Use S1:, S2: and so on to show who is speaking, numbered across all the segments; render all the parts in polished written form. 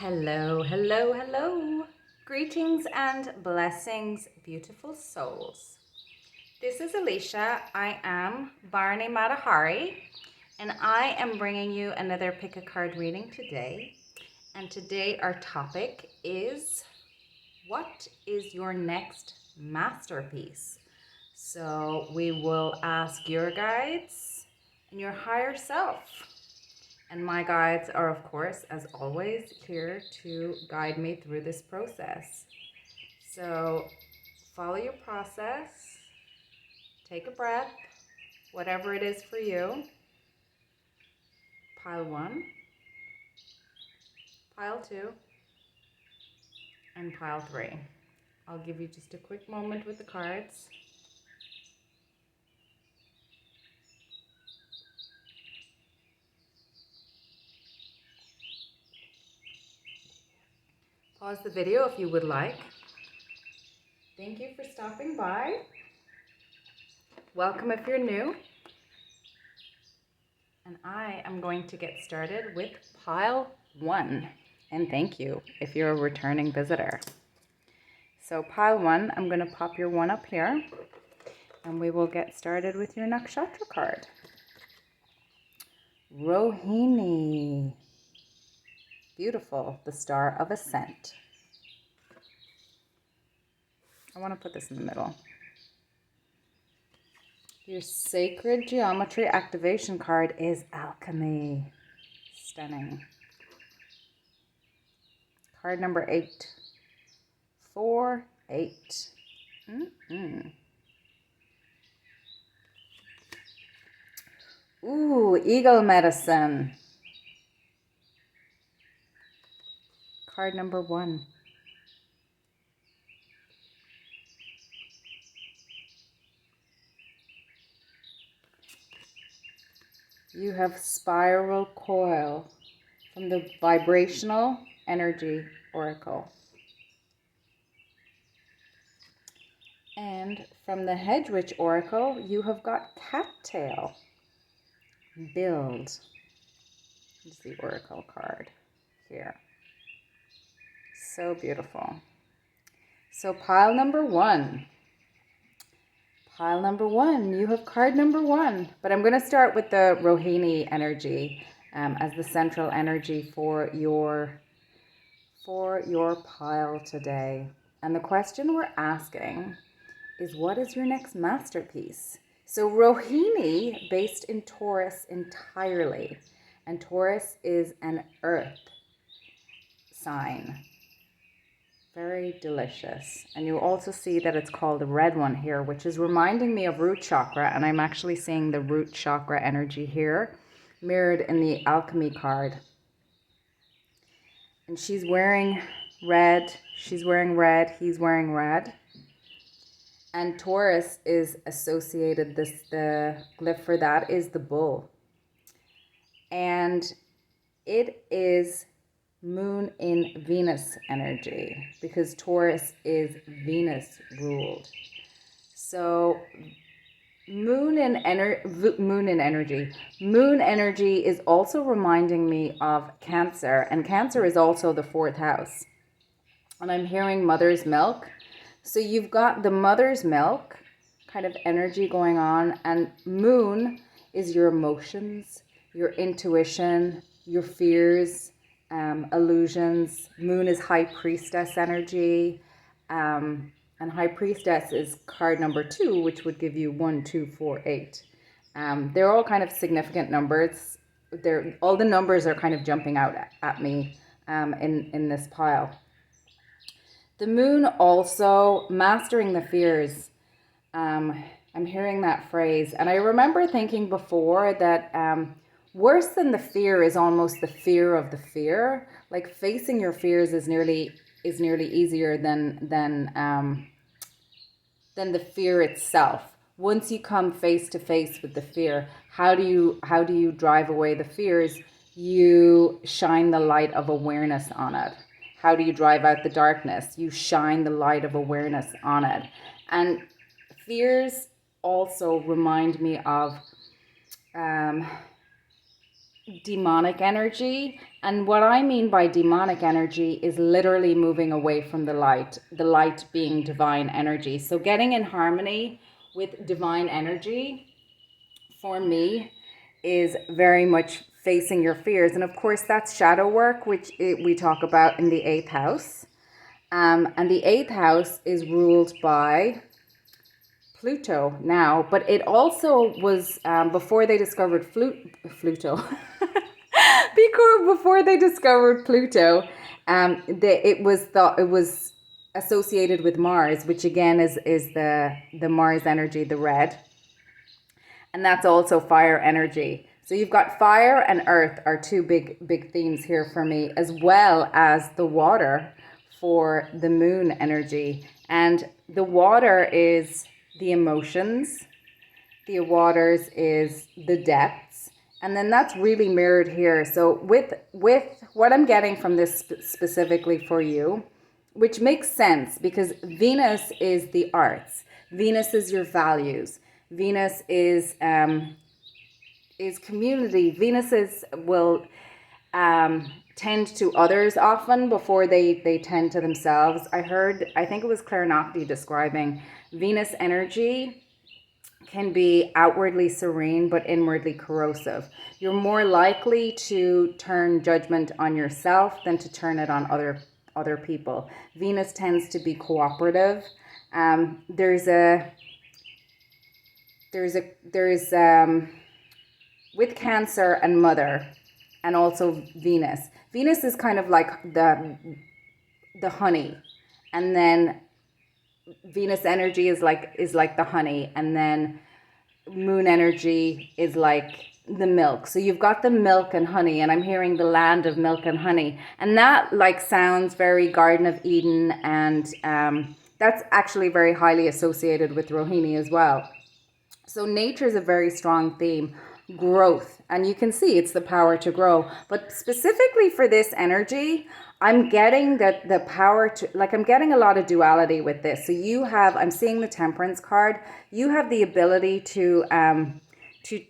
S1: Hello, hello, hello. Greetings and blessings, beautiful souls. This is Alicia. I am Barney Matahari, and I am bringing you another pick a card reading today. And today our topic is, what is your next masterpiece? So we will ask your guides and your higher self. And my guides are, of course, as always, here to guide me through this process. So follow your process, take a breath, whatever it is for you. Pile 1, pile 2, and pile 3. I'll give you just a quick moment with the cards. Pause the video if you would like. Thank you for stopping by. Welcome if you're new. And I am going to get started with pile 1. And thank you if you're a returning visitor. So pile 1, I'm going to pop your 1 up here. And we will get started with your nakshatra card. Rohini. Beautiful, the star of ascent. I want to put this in the middle. Your sacred geometry activation card is alchemy. Stunning. Card number 8. 4, 8. Ooh, eagle medicine. Card number 1. You have spiral coil from the vibrational energy oracle. And from the hedge witch oracle, you have got cattail. Build. This is the oracle card here. So beautiful. So pile number 1. Pile number 1, you have card number 1. But I'm going to start with the Rohini energy as the central energy for your pile today. And the question we're asking is, what is your next masterpiece? So Rohini, based in Taurus entirely. And Taurus is an earth sign. Very delicious. And you also see that it's called the red one here, which is reminding me of root chakra. And I'm actually seeing the root chakra energy here, mirrored in the alchemy card. And she's wearing red. She's wearing red. He's wearing red. And Taurus is associated, the glyph for that is the bull. And it is Moon in Venus energy, because Taurus is Venus ruled. So moon energy is also reminding me of Cancer, and Cancer is also the 4th house. And I'm hearing mother's milk. So you've got the mother's milk kind of energy going on, and moon is your emotions, your intuition, your fears, illusions. Moon is high priestess energy, and high priestess is card number 2, which would give you 1, 2, 4, 8. They're all kind of significant numbers. All the numbers are kind of jumping out at me in this pile. The moon also, mastering the fears. I'm hearing that phrase, and I remember thinking before that worse than the fear is almost the fear of the fear. Like facing your fears is nearly easier than the fear itself. Once you come face to face with the fear, how do you drive away the fears? You shine the light of awareness on it. How do you drive out the darkness? You shine the light of awareness on it. And fears also remind me of demonic energy. And what I mean by demonic energy is literally moving away from the light being divine energy. So getting in harmony with divine energy for me is very much facing your fears. And of course, that's shadow work, which we talk about in the 8th house. And the 8th house is ruled by Pluto now, but it also was before they discovered Pluto. Before they discovered Pluto, it was associated with Mars, which again is the Mars energy, the red, and that's also fire energy. So you've got fire and earth are two big themes here for me, as well as the water for the moon energy. And the water is the emotions, the waters is the depths, and then that's really mirrored here. So with what I'm getting from this specifically for you, which makes sense because Venus is the arts, Venus is your values, Venus is community, Venus will tend to others often before they tend to themselves. I think it was Claire Nocte describing Venus energy can be outwardly serene but inwardly corrosive. You're more likely to turn judgment on yourself than to turn it on other people. Venus tends to be cooperative. There's with Cancer and Mother, and also Venus. Venus is kind of like the honey, and then Venus energy is like the honey, and then moon energy is like the milk. So you've got the milk and honey, and I'm hearing the land of milk and honey, and that like sounds very Garden of Eden, and that's actually very highly associated with Rohini as well. So nature is a very strong theme. Growth, and you can see it's the power to grow, but specifically for this energy, I'm getting that the power to, like, I'm getting a lot of duality with this. So I'm seeing the Temperance card. You have the ability to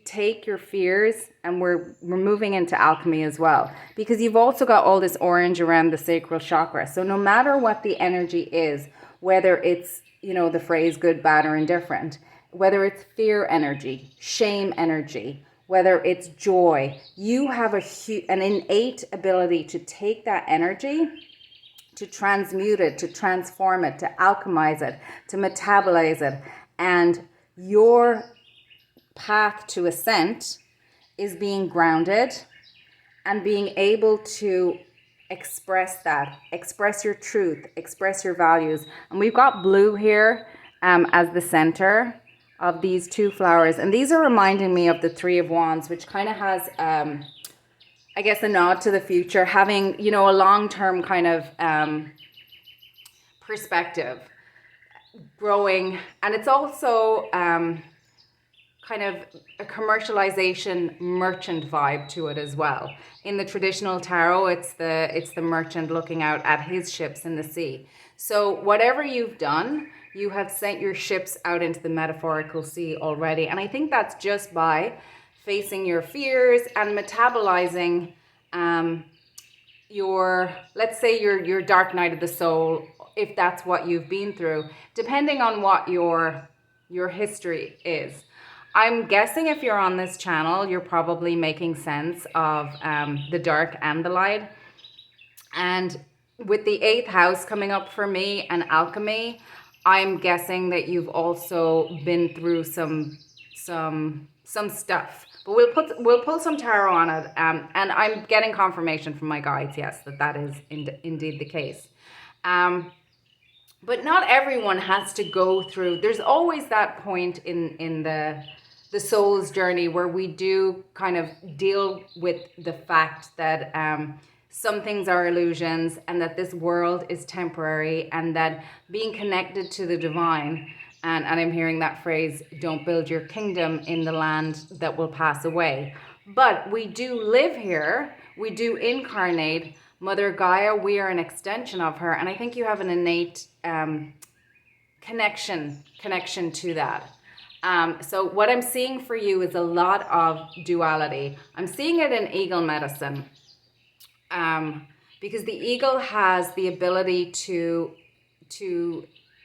S1: take your fears, and we're moving into alchemy as well, because you've also got all this orange around the sacral chakra. So no matter what the energy is, whether it's, the phrase good, bad, or indifferent, whether it's fear energy, shame energy, whether it's joy, you have an innate ability to take that energy, to transmute it, to transform it, to alchemize it, to metabolize it. And your path to ascent is being grounded and being able to express your truth, express your values. And we've got blue here as the center of these two flowers, and these are reminding me of the Three of Wands, which kind of has I guess a nod to the future, having a long-term kind of perspective, growing. And it's also kind of a commercialization merchant vibe to it as well. In the traditional tarot, it's the merchant looking out at his ships in the sea. So whatever you've done, you have sent your ships out into the metaphorical sea already. And I think that's just by facing your fears and metabolizing let's say your dark night of the soul, if that's what you've been through, depending on what your history is. I'm guessing if you're on this channel, you're probably making sense of the dark and the light. And with the 8th house coming up for me and alchemy, I'm guessing that you've also been through some stuff. But we'll pull some tarot on it, and I'm getting confirmation from my guides, yes, that is indeed the case. But not everyone has to go through. There's always that point in the soul's journey where we do kind of deal with the fact that some things are illusions, and that this world is temporary, and that being connected to the divine, and I'm hearing that phrase, don't build your kingdom in the land that will pass away. But we do live here, we do incarnate. Mother Gaia, we are an extension of her, and I think you have an innate connection to that. So what I'm seeing for you is a lot of duality. I'm seeing it in eagle medicine, because the eagle has the ability to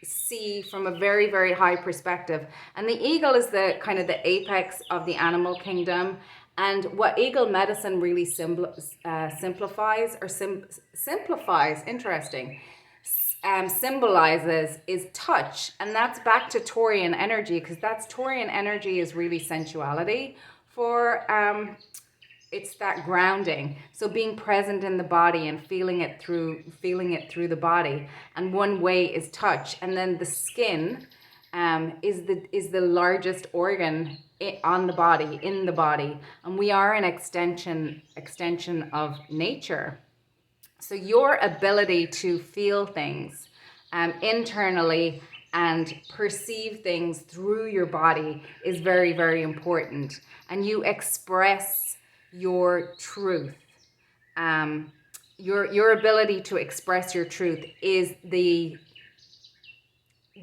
S1: see from a very, very high perspective. And the eagle is the kind of the apex of the animal kingdom. And what eagle medicine really simplifies, interesting, symbolizes is touch. And that's back to Taurian energy, because that's Taurian energy is really sensuality for, it's that grounding. So being present in the body and feeling it through the body. And one way is touch. And then the skin is the largest organ on the body, in the body. And we are an extension of nature. So your ability to feel things internally and perceive things through your body is very, very important. And you express your truth. Your ability to express your truth is the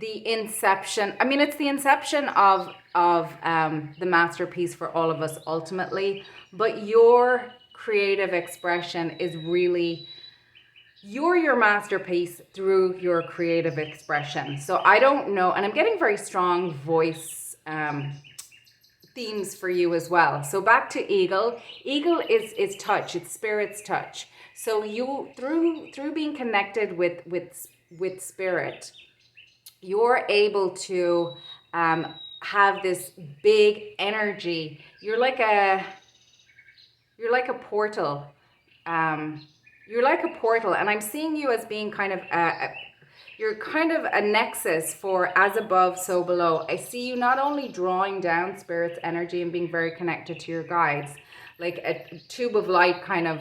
S1: inception. I mean, it's the inception of the masterpiece for all of us ultimately. But your creative expression is really, you're your masterpiece through your creative expression. So I don't know, and I'm getting very strong voice themes for you as well. So back to eagle. Eagle is touch. It's spirit's touch. So you through being connected with spirit, you're able to have this big energy. You're like a portal. You're like a portal, and I'm seeing you as being kind of you're kind of a nexus for as above, so below. I see you not only drawing down spirit's energy and being very connected to your guides, like a tube of light kind of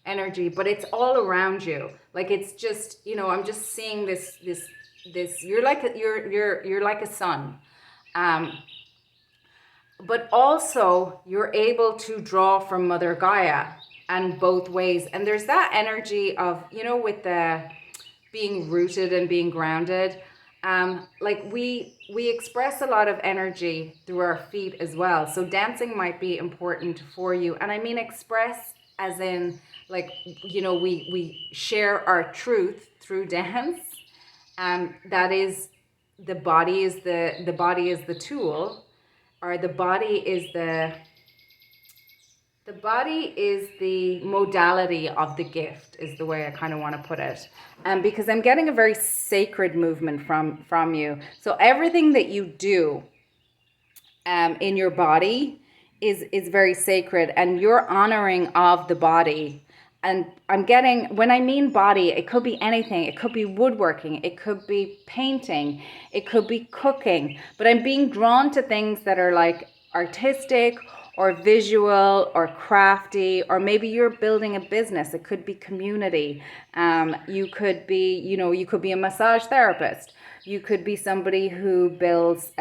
S1: energy, but it's all around you. Like it's just, I'm just seeing this. You're like a sun, but also you're able to draw from Mother Gaia, and both ways. And there's that energy of, with the being rooted and being grounded. Like we express a lot of energy through our feet as well. So dancing might be important for you. And I mean express as in, like, we share our truth through dance. That is, the body is the tool, or the body is the modality of the gift, is the way I kind of want to put it. Because I'm getting a very sacred movement from you. So everything that you do in your body is very sacred, and you're honoring of the body. And I'm getting, when I mean body, it could be anything. It could be woodworking. It could be painting. It could be cooking. But I'm being drawn to things that are like artistic or visual or crafty, or maybe you're building a business. It could be community. You could be, you could be a massage therapist. You could be somebody who builds,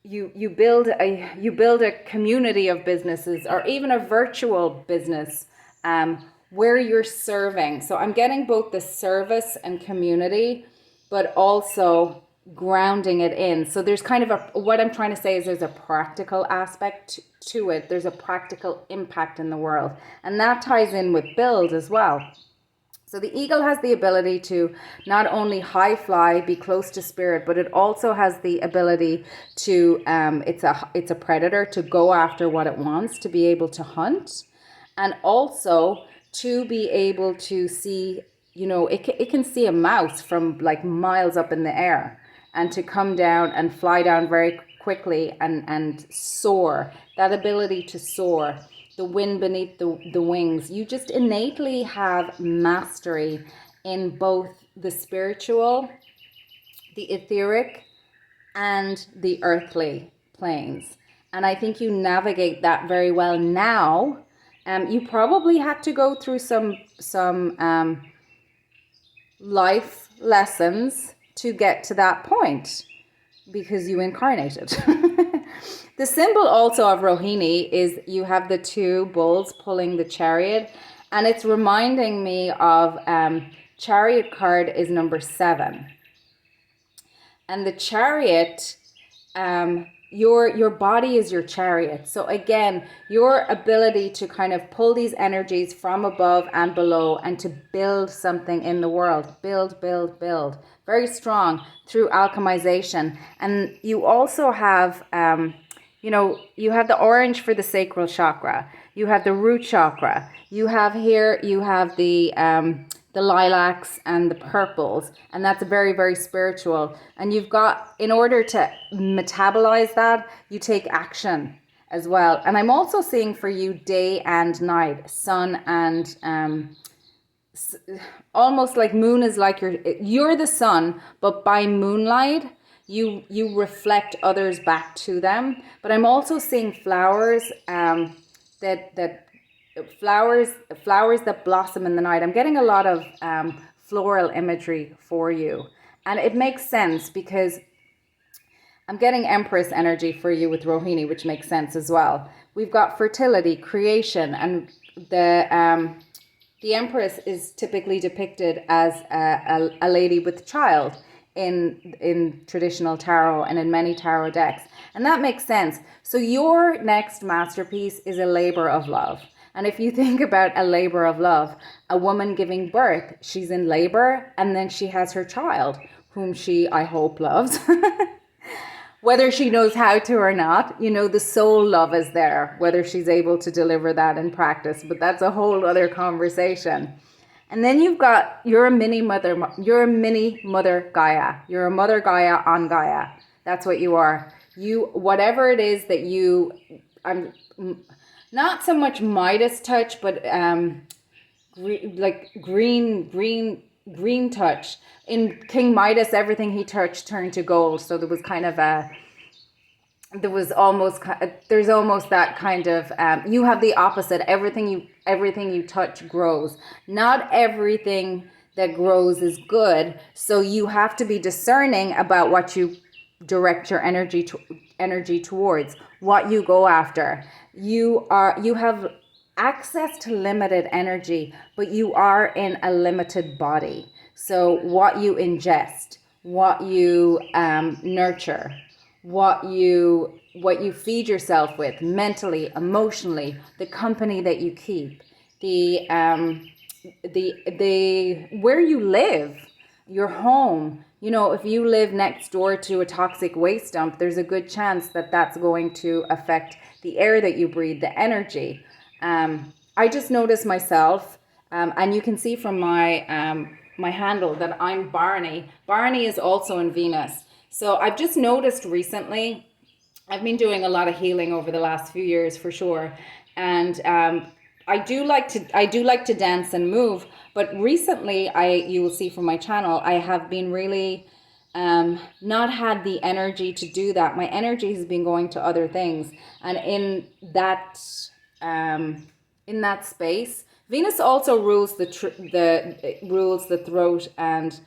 S1: you build a community of businesses, or even a virtual business where you're serving. So I'm getting both the service and community, but also grounding it in. So there's kind of what I'm trying to say is there's a practical aspect to it. There's a practical impact in the world. And that ties in with build as well. So the eagle has the ability to not only high fly, be close to spirit, but it also has the ability to, it's a predator, to go after what it wants, to be able to hunt, and also to be able to see, it can see a mouse from like miles up in the air, and to come down and fly down very quickly and soar. That ability to soar, the wind beneath the wings. You just innately have mastery in both the spiritual, the etheric, and the earthly planes. And I think you navigate that very well now. You probably had to go through some life lessons to get to that point, because you incarnated. The symbol also of Rohini is you have the two bulls pulling the chariot, and it's reminding me of chariot card is number 7. And the chariot, your body is your chariot. So again, your ability to kind of pull these energies from above and below and to build something in the world. Build, build, build. Very strong through alchemization. And you also have, you have the orange for the sacral chakra. You have the root chakra. You have the lilacs and the purples, and that's very, very spiritual. And you've got, in order to metabolize that, you take action as well. And I'm also seeing for you day and night, sun and almost like moon is like you're the sun, but by moonlight you reflect others back to them. But I'm also seeing flowers that flowers that blossom in the night. I'm getting a lot of floral imagery for you, and it makes sense because I'm getting Empress energy for you with Rohini, which makes sense as well. We've got fertility, creation, and the Empress is typically depicted as a lady with child in traditional tarot and in many tarot decks, and that makes sense. So your next masterpiece is a labor of love. And if you think about a labor of love, a woman giving birth, she's in labor and then she has her child, whom she, I hope, loves. Whether she knows how to or not, the soul love is there, whether she's able to deliver that in practice. But that's a whole other conversation. And then you're a mini mother Gaia. You're a mother Gaia on Gaia. That's what you are. Whatever it is that I'm not so much Midas touch, but green touch. In King Midas, everything he touched turned to gold. So there was there's almost that kind of, you have the opposite. Everything you touch grows. Not everything that grows is good. So you have to be discerning about what you direct your energy towards, what you go after. You have access to limited energy, but you are in a limited body. So what you ingest, what you nurture, what you feed yourself with mentally, emotionally, the company that you keep, the where you live, your home. If you live next door to a toxic waste dump, there's a good chance that that's going to affect the air that you breathe, the energy. I just noticed myself, and you can see from my my handle that I'm Barney. Barney is also in Venus. So I've just noticed recently, I've been doing a lot of healing over the last few years for sure. And I do like to dance and move, but recently you will see from my channel, I have been really not had the energy to do that. My energy has been going to other things. And in that space, Venus also rules the throat and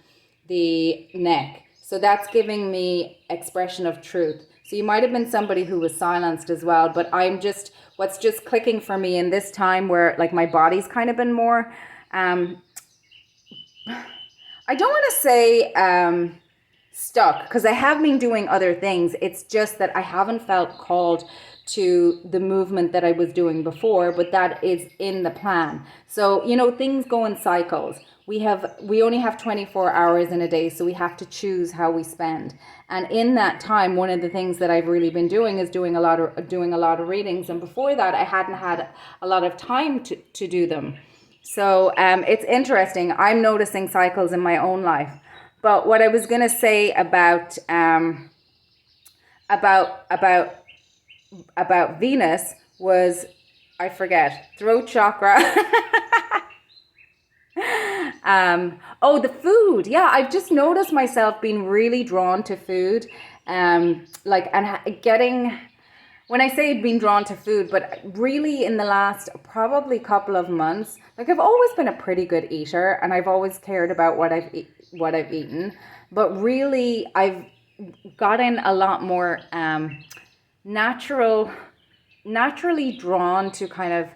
S1: the neck. So that's giving me expression of truth. So you might have been somebody who was silenced as well, but what's just clicking for me in this time where like my body's kind of been more, I don't want to say stuck, because I have been doing other things. It's just that I haven't felt called to the movement that I was doing before, but that is in the plan. So, things go in cycles. We only have 24 hours in a day, so we have to choose how we spend. And in that time, one of the things that I've really been doing is doing a lot of readings. And before that, I hadn't had a lot of time to do them. So it's interesting. I'm noticing cycles in my own life. But what I was going to say about Venus was, I forget, throat chakra. The food. Yeah, I've just noticed myself being really drawn to food. When I say being drawn to food, but really in the last probably couple of months, like I've always been a pretty good eater and I've always cared about what I've eaten, but really I've gotten a lot more naturally drawn to kind of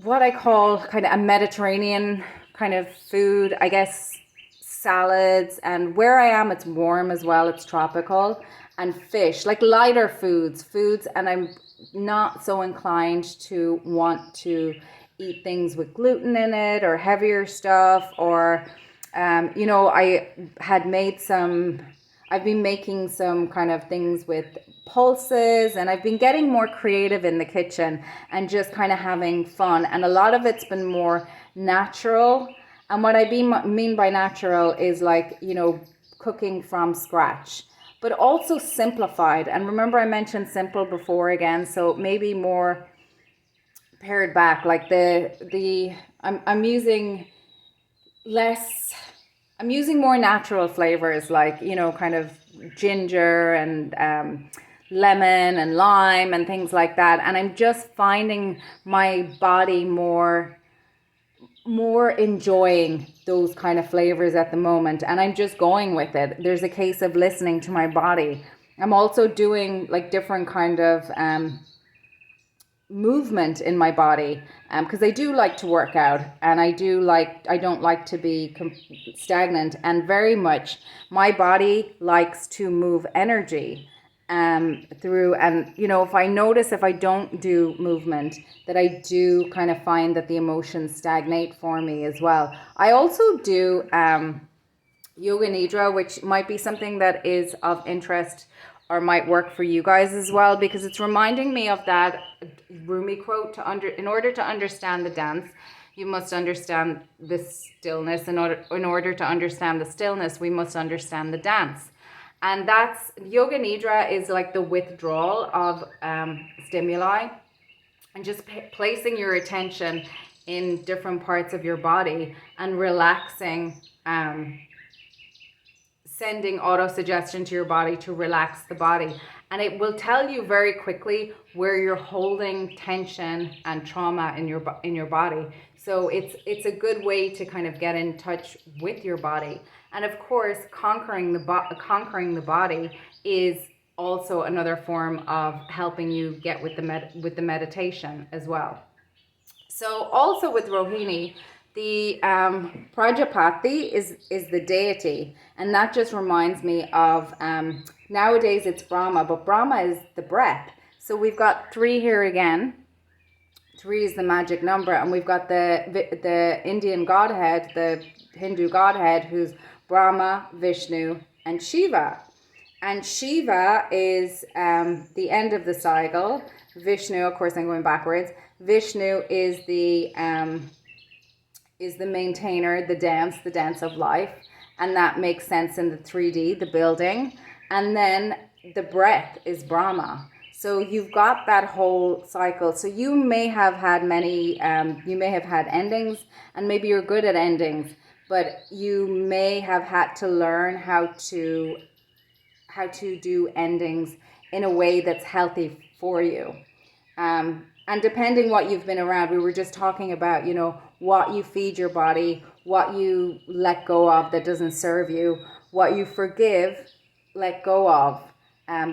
S1: what I call kind of a Mediterranean kind of food, I guess, salads, and where I am, it's warm as well. It's tropical, and fish, like lighter foods, and I'm not so inclined to want to eat things with gluten in it or heavier stuff, or I had made some. I've been making some kind of things with pulses, and I've been getting more creative in the kitchen and just kind of having fun. And a lot of it's been more natural. And what I mean by natural is like, cooking from scratch, but also simplified. And remember, I mentioned simple before again, so maybe more pared back. Like I'm using less. I'm using more natural flavors, like, kind of ginger and lemon and lime and things like that. And I'm just finding my body more enjoying those kind of flavors at the moment. And I'm just going with it. There's a case of listening to my body. I'm also doing like different kind of movement in my body, because I do like to work out, and I don't like to be stagnant, and very much my body likes to move energy through. And if I notice, if I don't do movement, that I do kind of find that the emotions stagnate for me as well. I also do yoga nidra, which might be something that is of interest or might work for you guys as well, because it's reminding me of that Rumi quote, in order to understand the dance, you must understand the stillness. In order to understand the stillness, we must understand the dance. And that's, yoga nidra is like the withdrawal of stimuli, and just placing your attention in different parts of your body and relaxing, sending auto-suggestion to your body to relax the body. And it will tell you very quickly where you're holding tension and trauma in your body. So it's a good way to kind of get in touch with your body. And of course, conquering the body is also another form of helping you get with the meditation as well. So also with Rohini, the Prajapati is the deity, and that just reminds me of nowadays it's Brahma, but Brahma is the breath. So we've got 3 here again. 3 is the magic number, and we've got the Indian godhead, the Hindu godhead, who's Brahma, Vishnu, and Shiva. And Shiva is the end of the cycle. Vishnu, of course, I'm going backwards. Vishnu is the maintainer, the dance of life, and that makes sense in the 3D, the building. And then the breath is Brahma. So you've got that whole cycle. So you may have had you may have had endings, and maybe you're good at endings, but you may have had to learn how to do endings in a way that's healthy for you. And depending what you've been around, we were just talking about, what you feed your body, what you let go of that doesn't serve you, what you forgive, let go of,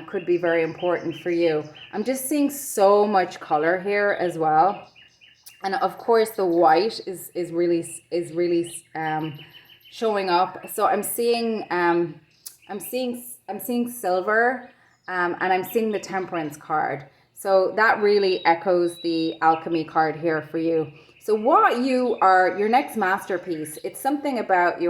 S1: could be very important for you. I'm just seeing so much color here as well. And of course the white is really showing up. So I'm seeing silver, and I'm seeing the temperance card. So that really echoes the alchemy card here for you. So what your next masterpiece, it's something about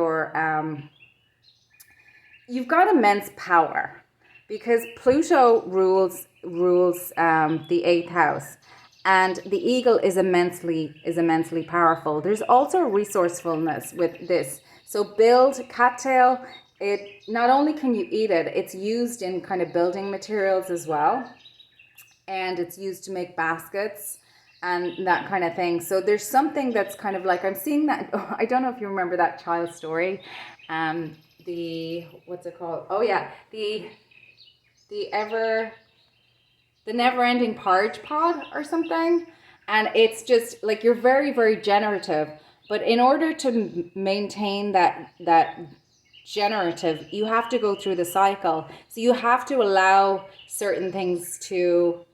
S1: you've got immense power, because Pluto rules the 8th house, and the eagle is immensely powerful. There's also resourcefulness with this. So build cattail. It not only can you eat it, it's used in kind of building materials as well, and it's used to make baskets and that kind of thing. So there's something that's kind of like, I'm seeing that. I don't know if you remember that child's story. What's it called? Oh yeah, the never-ending porridge pot or something. And it's just like, you're very, very generative, but in order to maintain that generative, you have to go through the cycle. So you have to allow certain things to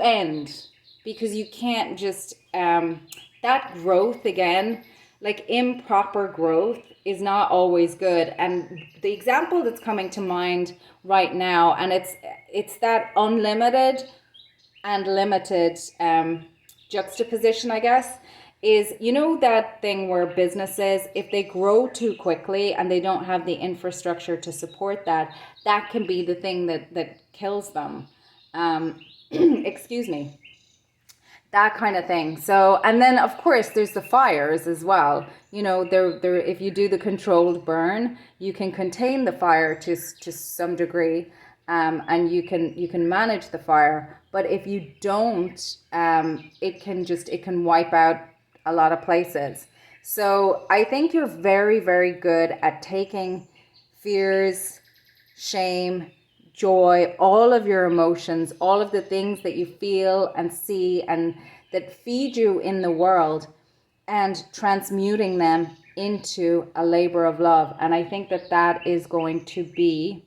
S1: end, because you can't just that growth again. like improper growth is not always good. And the example that's coming to mind right now, and it's that unlimited and limited juxtaposition, I guess, is, you know, that thing where businesses, if they grow too quickly and they don't have the infrastructure to support that, that can be the thing that kills them. Excuse me, that kind of thing. So, and then of course there's the fires as well. You know, there if you do the controlled burn, you can contain the fire to some degree, and you can manage the fire. But if you don't, it can wipe out a lot of places. So I think you're very, very good at taking fears, shame, joy, all of your emotions, all of the things that you feel and see and that feed you in the world, and transmuting them into a labor of love. And I think that that is going to be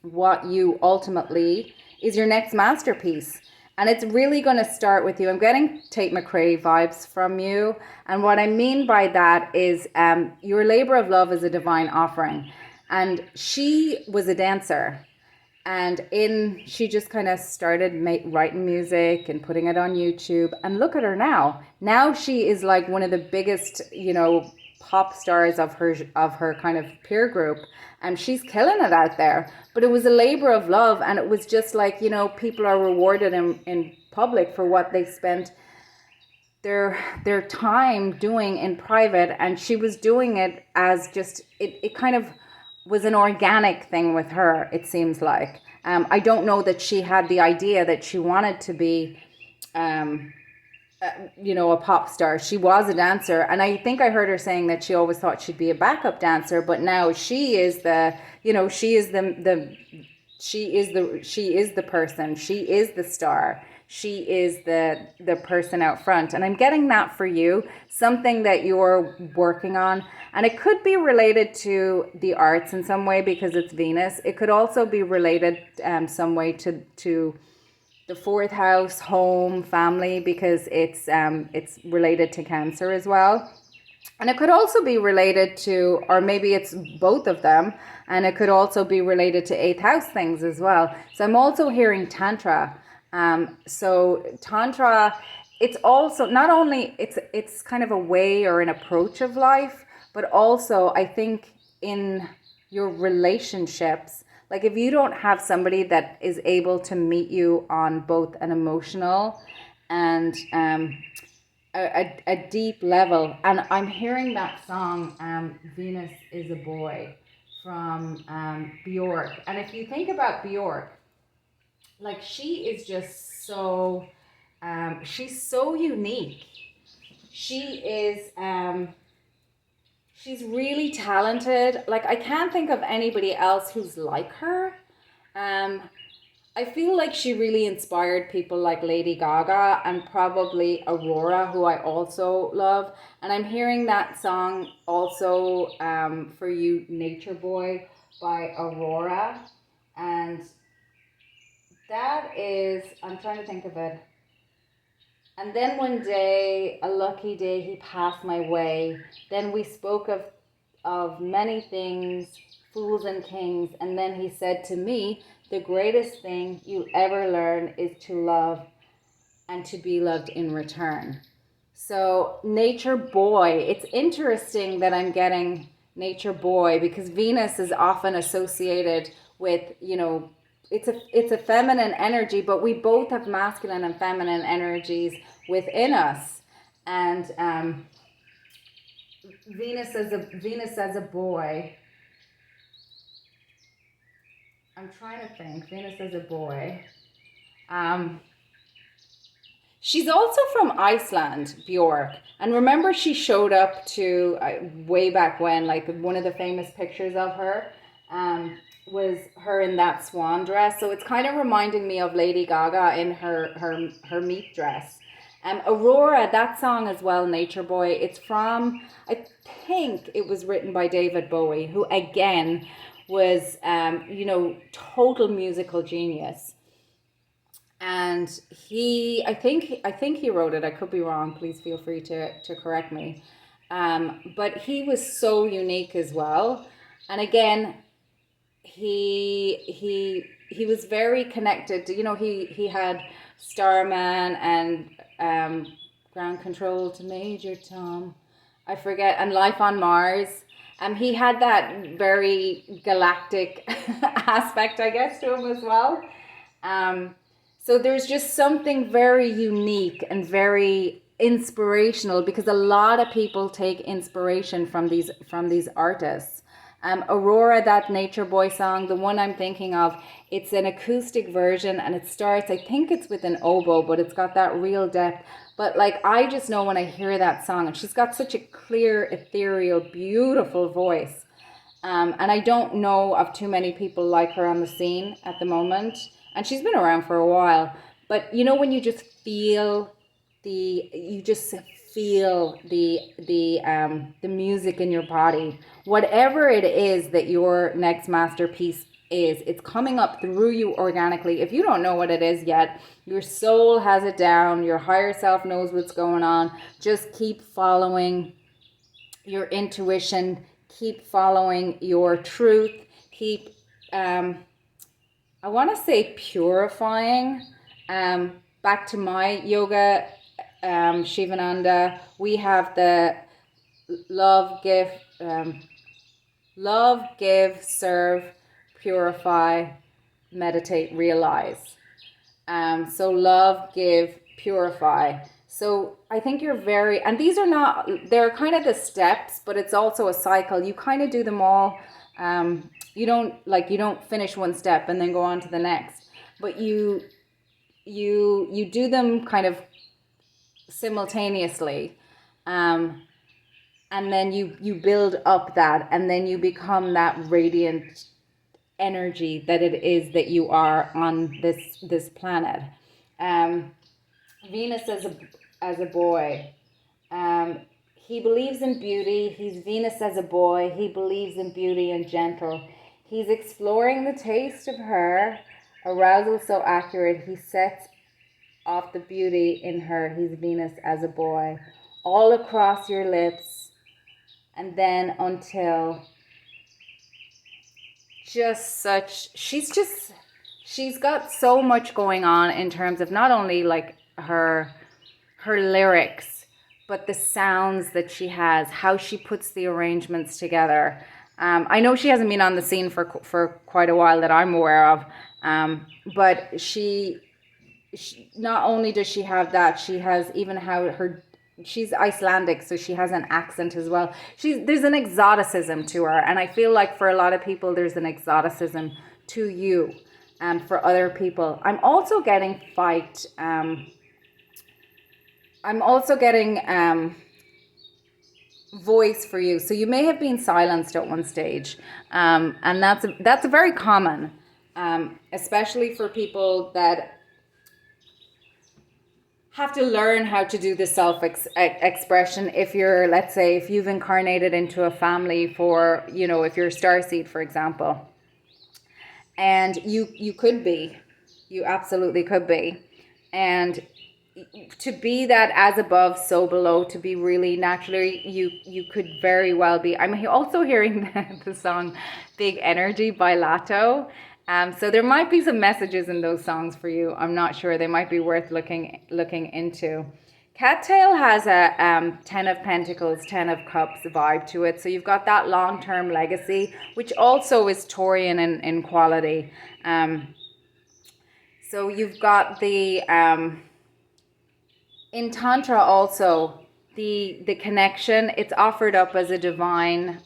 S1: what you ultimately is your next masterpiece. And it's really going to start with you. I'm getting Tate McRae vibes from you. And what I mean by that is your labor of love is a divine offering. And she was a dancer. And she just kind of started writing music and putting it on YouTube. And look at her now. Now she is like one of the biggest, you know, pop stars of her kind of peer group. And she's killing it out there. But it was a labor of love. And it was just like, you know, people are rewarded in public for what they spent their time doing in private. And she was doing it as just, it kind of was an organic thing with her, it seems like. I don't know that she had the idea that she wanted to be, you know, a pop star. She was a dancer. And I think I heard her saying that she always thought she'd be a backup dancer, but now she is the, you know, she is the person. She is the star. She is the person out front. And I'm getting that for you, something that you're working on. And it could be related to the arts in some way because it's Venus. It could also be related some way to the fourth house, home, family, because it's related to Cancer as well. And it could also be related to, or maybe it's both of them, and it could also be related to eighth house things as well. So I'm also hearing Tantra. So Tantra, it's also not only, it's kind of a way or an approach of life, but also I think in your relationships, like if you don't have somebody that is able to meet you on both an emotional and a deep level. And I'm hearing that song, Venus is a Boy, from Bjork. And if you think about Bjork, like she is just so, she's so unique. She is, she's really talented. Like I can't think of anybody else who's like her. I feel like she really inspired people like Lady Gaga and probably Aurora, who I also love. And I'm hearing that song also for you, Nature Boy by Aurora. And that is, I'm trying to think of it. And then one day, a lucky day, he passed my way. Then we spoke of many things, fools and kings. And then he said to me, the greatest thing you'll ever learn is to love and to be loved in return. So Nature Boy, it's interesting that I'm getting Nature Boy because Venus is often associated with, you know, it's a feminine energy, but we both have masculine and feminine energies within us. And Venus as a boy. I'm trying to think. Venus as a boy. She's also from Iceland, Bjork. And remember, she showed up to way back when, like one of the famous pictures of her was her in that swan dress. So it's kind of reminding me of Lady Gaga in her meat dress. Aurora, that song as well, Nature Boy, it's from, I think it was written by David Bowie, who again was, you know, total musical genius. And I think he wrote it. I could be wrong. Please feel free to correct me. But he was so unique as well. And again, he was very connected. You know, he had Starman and Ground Control to Major Tom, I forget, and Life on Mars. He had that very galactic aspect, I guess, to him as well. So there's just something very unique and very inspirational, because a lot of people take inspiration from these artists. Aurora, that Nature Boy song, the one I'm thinking of, it's an acoustic version, and it starts, I think it's with an oboe, but it's got that real depth. But like, I just know when I hear that song, and she's got such a clear, ethereal, beautiful voice. And I don't know of too many people like her on the scene at the moment. And she's been around for a while. But you know, when you just feel the music in your body, whatever it is that your next masterpiece is, it's coming up through you organically. If you don't know what it is yet, your soul has it down, your higher self knows what's going on. Just keep following your intuition, keep following your truth, keep I want to say purifying. Back to my yoga, Shivananda, we have the love, give, serve, purify, meditate, realize. So love, give, purify. So I think you're very, and these are not, they're kind of the steps, but it's also a cycle. You kind of do them all. You don't finish one step and then go on to the next, but you do them kind of simultaneously. And then you build up that, and then you become that radiant energy that it is that you are on this planet. Venus as a boy. He believes in beauty. He's Venus as a boy. He believes in beauty and gentle. He's exploring the taste of her. Arousal so accurate. He sets off the beauty in her. He's Venus as a boy. All across your lips. And then until she's got so much going on in terms of not only like her lyrics, but the sounds that she has, how she puts the arrangements together. I know she hasn't been on the scene for quite a while that I'm aware of, but she not only does she have that, she has even how she's Icelandic, so she has an accent as well. There's an exoticism to her, and I feel like for a lot of people there's an exoticism to you, and for other people. I'm also getting fight. I'm also getting voice for you. So you may have been silenced at one stage, and that's very common, especially for people that have to learn how to do the self-expression. If you're, let's say, if you've incarnated into a family for, you know, if you're a starseed, for example, and you absolutely could be, and to be that as above, so below, to be really naturally, you could very well be. I'm also hearing the song Big Energy by Lato. So there might be some messages in those songs for you. I'm not sure. They might be worth looking into. Cattail has a 10 of Pentacles, 10 of Cups vibe to it. So you've got that long-term legacy, which also is Taurian in quality. So you've got the... in Tantra also, the connection, it's offered up as a divine...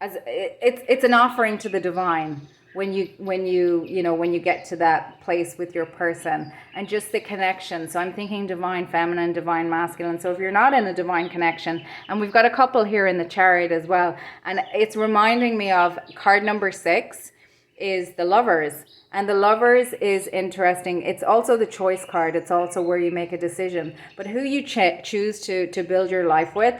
S1: it's an offering to the divine when you get to that place with your person, and just the connection. So I'm thinking divine feminine, divine masculine. So if you're not in a divine connection, and we've got a couple here in the Chariot as well, and it's reminding me of card number 6 is the Lovers, and the Lovers is interesting. It's also the choice card. It's also where you make a decision, but who you choose to build your life with,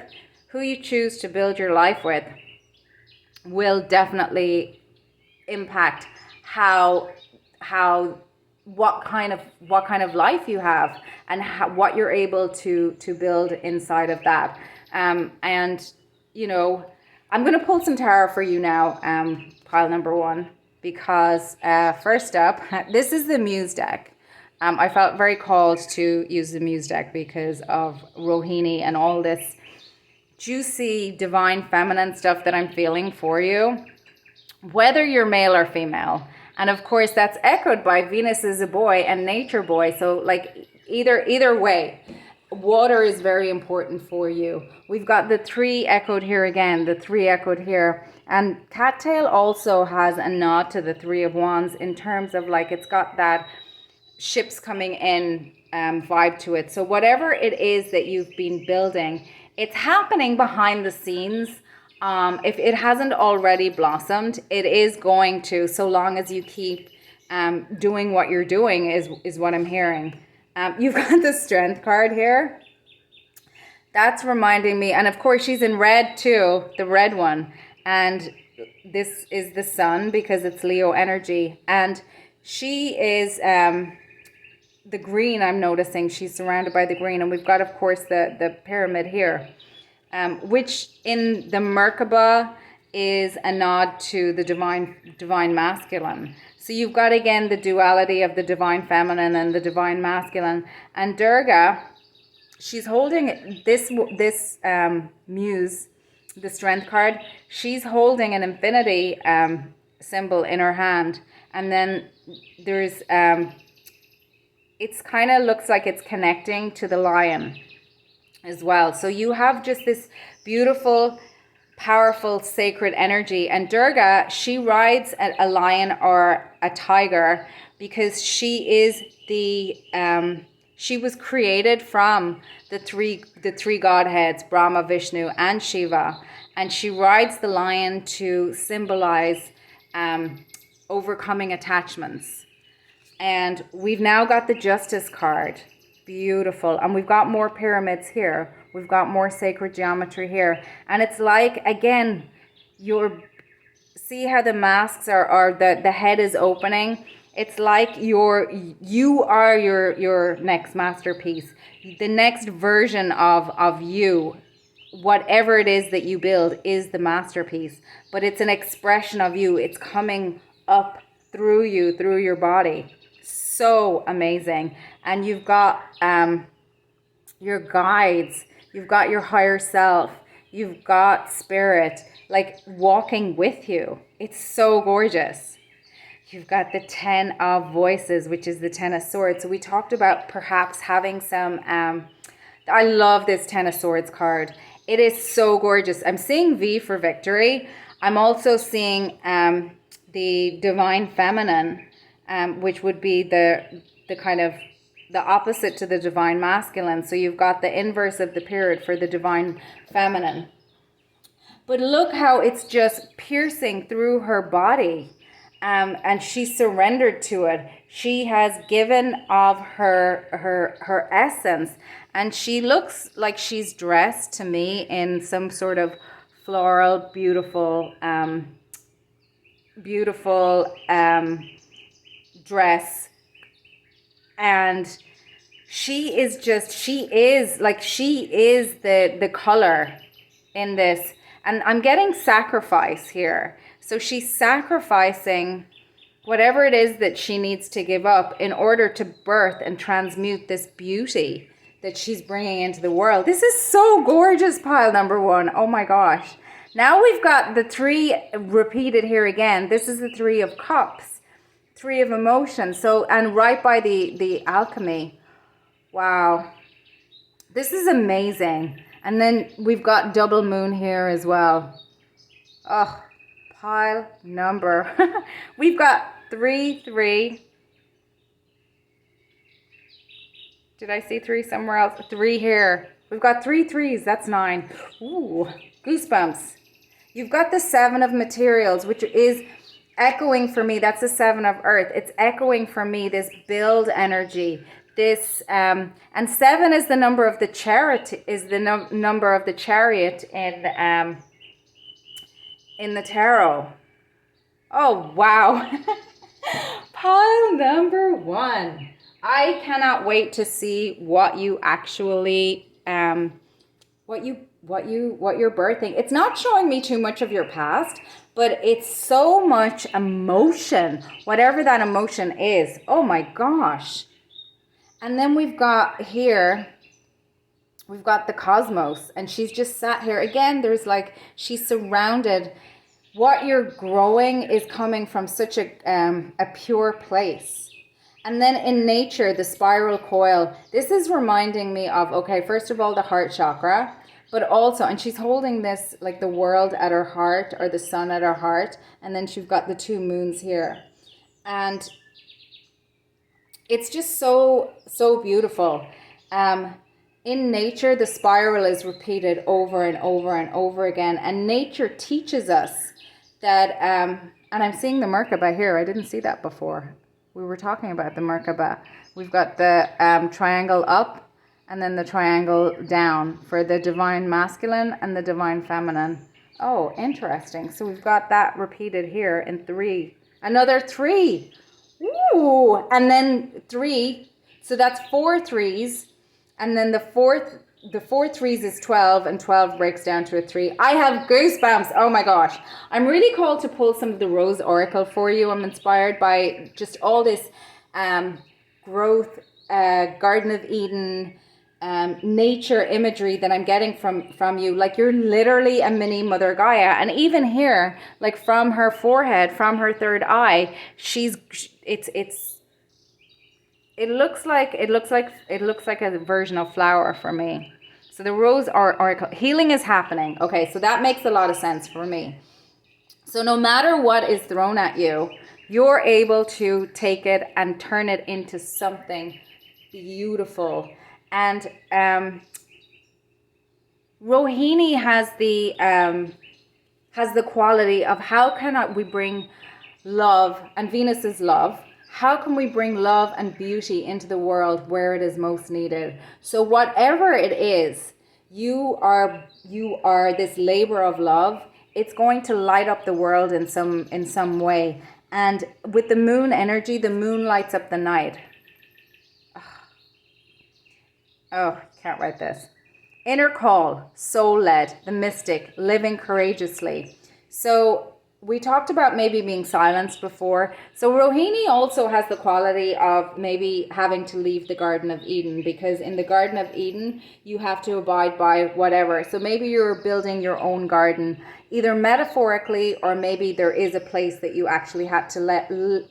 S1: will definitely impact how what kind of life you have, and what you're able to build inside of that. And you know, I'm going to pull some tarot for you now, pile number one, because first up, this is the Muse deck. I felt very called to use the Muse deck because of Rohini and all this juicy divine feminine stuff that I'm feeling for you, whether you're male or female. And of course that's echoed by Venus is a boy and nature boy. So like either way, water is very important for you. We've got the 3 echoed here again, the 3 echoed here. And Cattail also has a nod to the 3 of Wands in terms of like, it's got that ships coming in vibe to it. So whatever it is that you've been building, it's happening behind the scenes. If it hasn't already blossomed, it is going to, so long as you keep doing what you're doing, is what I'm hearing. You've got the Strength card here. That's reminding me, and of course she's in red too, the red one. And this is the Sun because it's Leo energy. And she is the green, I'm noticing. She's surrounded by the green. And we've got, of course, the pyramid here, which in the Merkaba is a nod to the divine masculine. So you've got, again, the duality of the divine feminine and the divine masculine. And Durga, she's holding this Muse, the Strength card. She's holding an infinity symbol in her hand. And then there's, it's kind of looks like it's connecting to the lion as well. So you have just this beautiful, powerful, sacred energy. And Durga, she rides a lion or a tiger because she is she was created from the three godheads, Brahma, Vishnu, and Shiva. And she rides the lion to symbolize overcoming attachments. And we've now got the Justice card. Beautiful. And we've got more pyramids here. We've got more sacred geometry here. And it's like, again, see how the masks are the head is opening. It's like you are your next masterpiece. The next version of you, whatever it is that you build, is the masterpiece. But it's an expression of you. It's coming up through you, through your body. So amazing. And you've got your guides, you've got your higher self, you've got spirit like walking with you. It's so gorgeous. You've got the 10 of Voices, which is the 10 of Swords. So we talked about perhaps having some I love this 10 of Swords card. It is so gorgeous. I'm seeing V for victory. I'm also seeing the divine feminine, which would be the kind of the opposite to the divine masculine. So you've got the inverse of the period for the divine feminine. But look how it's just piercing through her body. And she surrendered to it. She has given of her essence. And she looks like she's dressed to me in some sort of floral, beautiful dress. And she is the color in this. And I'm getting sacrifice here. So she's sacrificing whatever it is that she needs to give up in order to birth and transmute this beauty that she's bringing into the world. This is so gorgeous, pile number one. Oh my gosh. Now we've got the 3 repeated here again. This is the 3 of Cups, 3 of Emotions. So, and right by the alchemy. Wow. This is amazing. And then we've got double moon here as well. Oh, pile number. We've got 3, 3. Did I see 3 somewhere else? 3 here. We've got 3 3s. That's 9. Ooh, goosebumps. You've got the 7 of Materials, which is echoing for me. That's the 7 of Earth. It's echoing for me this build energy. This and 7 is the number of the chariot. Is the number of the chariot in the tarot. Oh wow. Pile number 1. I cannot wait to see what you actually what you're birthing. It's not showing me too much of your past, but it's so much emotion, whatever that emotion is. Oh my gosh. And then we've got here, we've got the cosmos, and she's just sat here again. There's like, she's surrounded. What you're growing is coming from such a pure place. And then in nature, the spiral coil, this is reminding me of, okay, first of all, the heart chakra, but also, and she's holding this like the world at her heart, or the sun at her heart. And then she's got the 2 moons here. And it's just so, so beautiful. In nature, the spiral is repeated over and over and over again. And nature teaches us that, and I'm seeing the Merkaba here. I didn't see that before. We were talking about the Merkaba. We've got the triangle up and then the triangle down for the divine masculine and the divine feminine. Oh, interesting. So we've got that repeated here in 3. Another 3. Ooh, and then 3. So that's 4 3s. And then the 4 3s is 12, and 12 breaks down to a 3. I have goosebumps. Oh my gosh. I'm really called to pull some of the Rose Oracle for you. I'm inspired by just all this growth, Garden of Eden, nature imagery that I'm getting from you. Like, you're literally a mini Mother Gaia. And even here, like from her forehead, from her third eye, it looks like a version of flower for me. So the Rose Oracle, healing is happening. Okay, so that makes a lot of sense for me. So no matter what is thrown at you, you're able to take it and turn it into something beautiful. And Rohini has the quality of, how can we bring love, and Venus is love. How can we bring love and beauty into the world where it is most needed? So whatever it is, you are this labor of love. It's going to light up the world in some way. And with the moon energy, the moon lights up the night. Oh, can't write this. Inner call, soul-led, the mystic, living courageously. So we talked about maybe being silenced before. So Rohini also has the quality of maybe having to leave the Garden of Eden, because in the Garden of Eden, you have to abide by whatever. So maybe you're building your own garden, either metaphorically, or maybe there is a place that you actually had to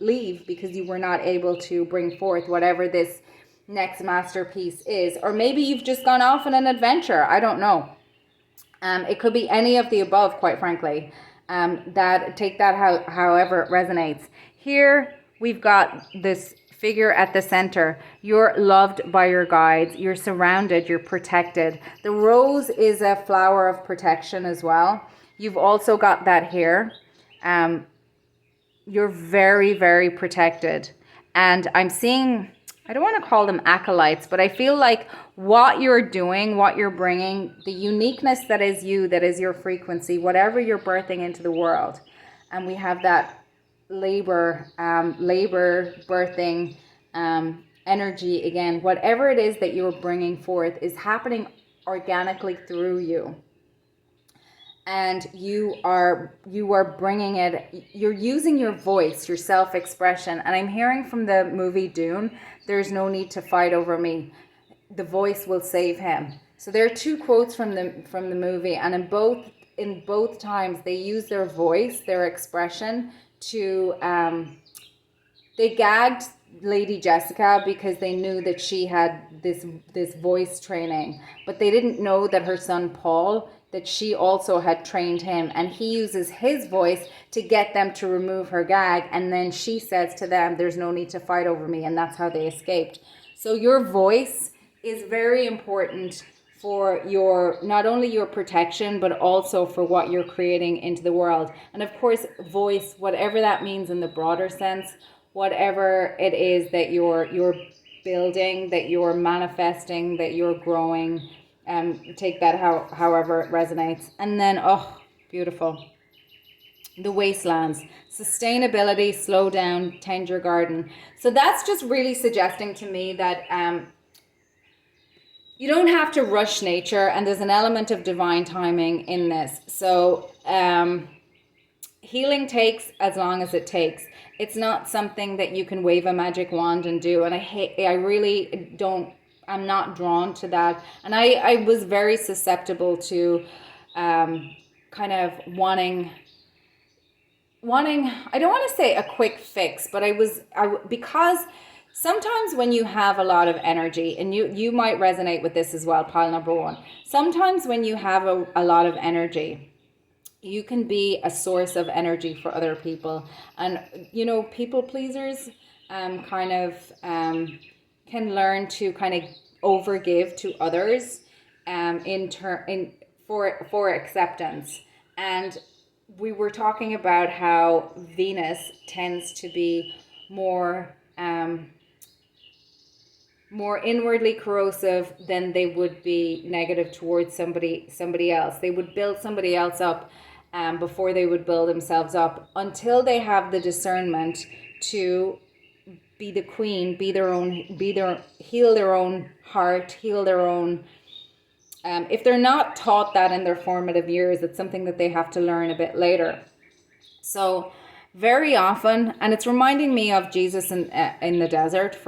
S1: leave because you were not able to bring forth whatever this next masterpiece is. Or maybe you've just gone off on an adventure. I don't know. It could be any of the above, quite frankly. Take that however it resonates. Here we've got this figure at the center. You're loved by your guides. You're surrounded. You're protected. The rose is a flower of protection as well. You've also got that here. You're very, very protected. And I'm seeing, I don't want to call them acolytes, but I feel like what you're doing, what you're bringing, the uniqueness that is you, that is your frequency, whatever you're birthing into the world. And we have that labor birthing energy again. Whatever it is that you're bringing forth is happening organically through you. And you are bringing it, you're using your voice, your self-expression. And I'm hearing from the movie Dune, there's no need to fight over me. The voice will save him. So there are 2 quotes from the movie, and in both times they use their voice, their expression to they gagged Lady Jessica because they knew that she had this voice training, but they didn't know that her son Paul, that she also had trained him, and he uses his voice to get them to remove her gag, and then she says to them, there's no need to fight over me, and that's how they escaped. So your voice is very important for your, not only your protection, but also for what you're creating into the world. And of course, voice, whatever that means in the broader sense, whatever it is that you're building, that you're manifesting, that you're growing, take that however it resonates. And then, oh, beautiful. the wastelands, sustainability, slow down, tend your garden. So that's just really suggesting to me that you don't have to rush nature, and there's an element of divine timing in this. So healing takes as long as it takes. It's not something that you can wave a magic wand and do. And I really don't, I'm not drawn to that. And I was very susceptible to kind of wanting, I don't want to say a quick fix, but because sometimes when you have a lot of energy, and you might resonate with this as well, pile number one, sometimes when you have a lot of energy, you can be a source of energy for other people. And, people pleasers can learn to kind of overgive to others for acceptance. And we were talking about how Venus tends to be more inwardly corrosive than they would be negative towards somebody else. They would build somebody else up before they would build themselves up, until they have the discernment to be the queen, heal their own heart, heal their own. If they're not taught that in their formative years, it's something that they have to learn a bit later. So very often, and it's reminding me of Jesus in the desert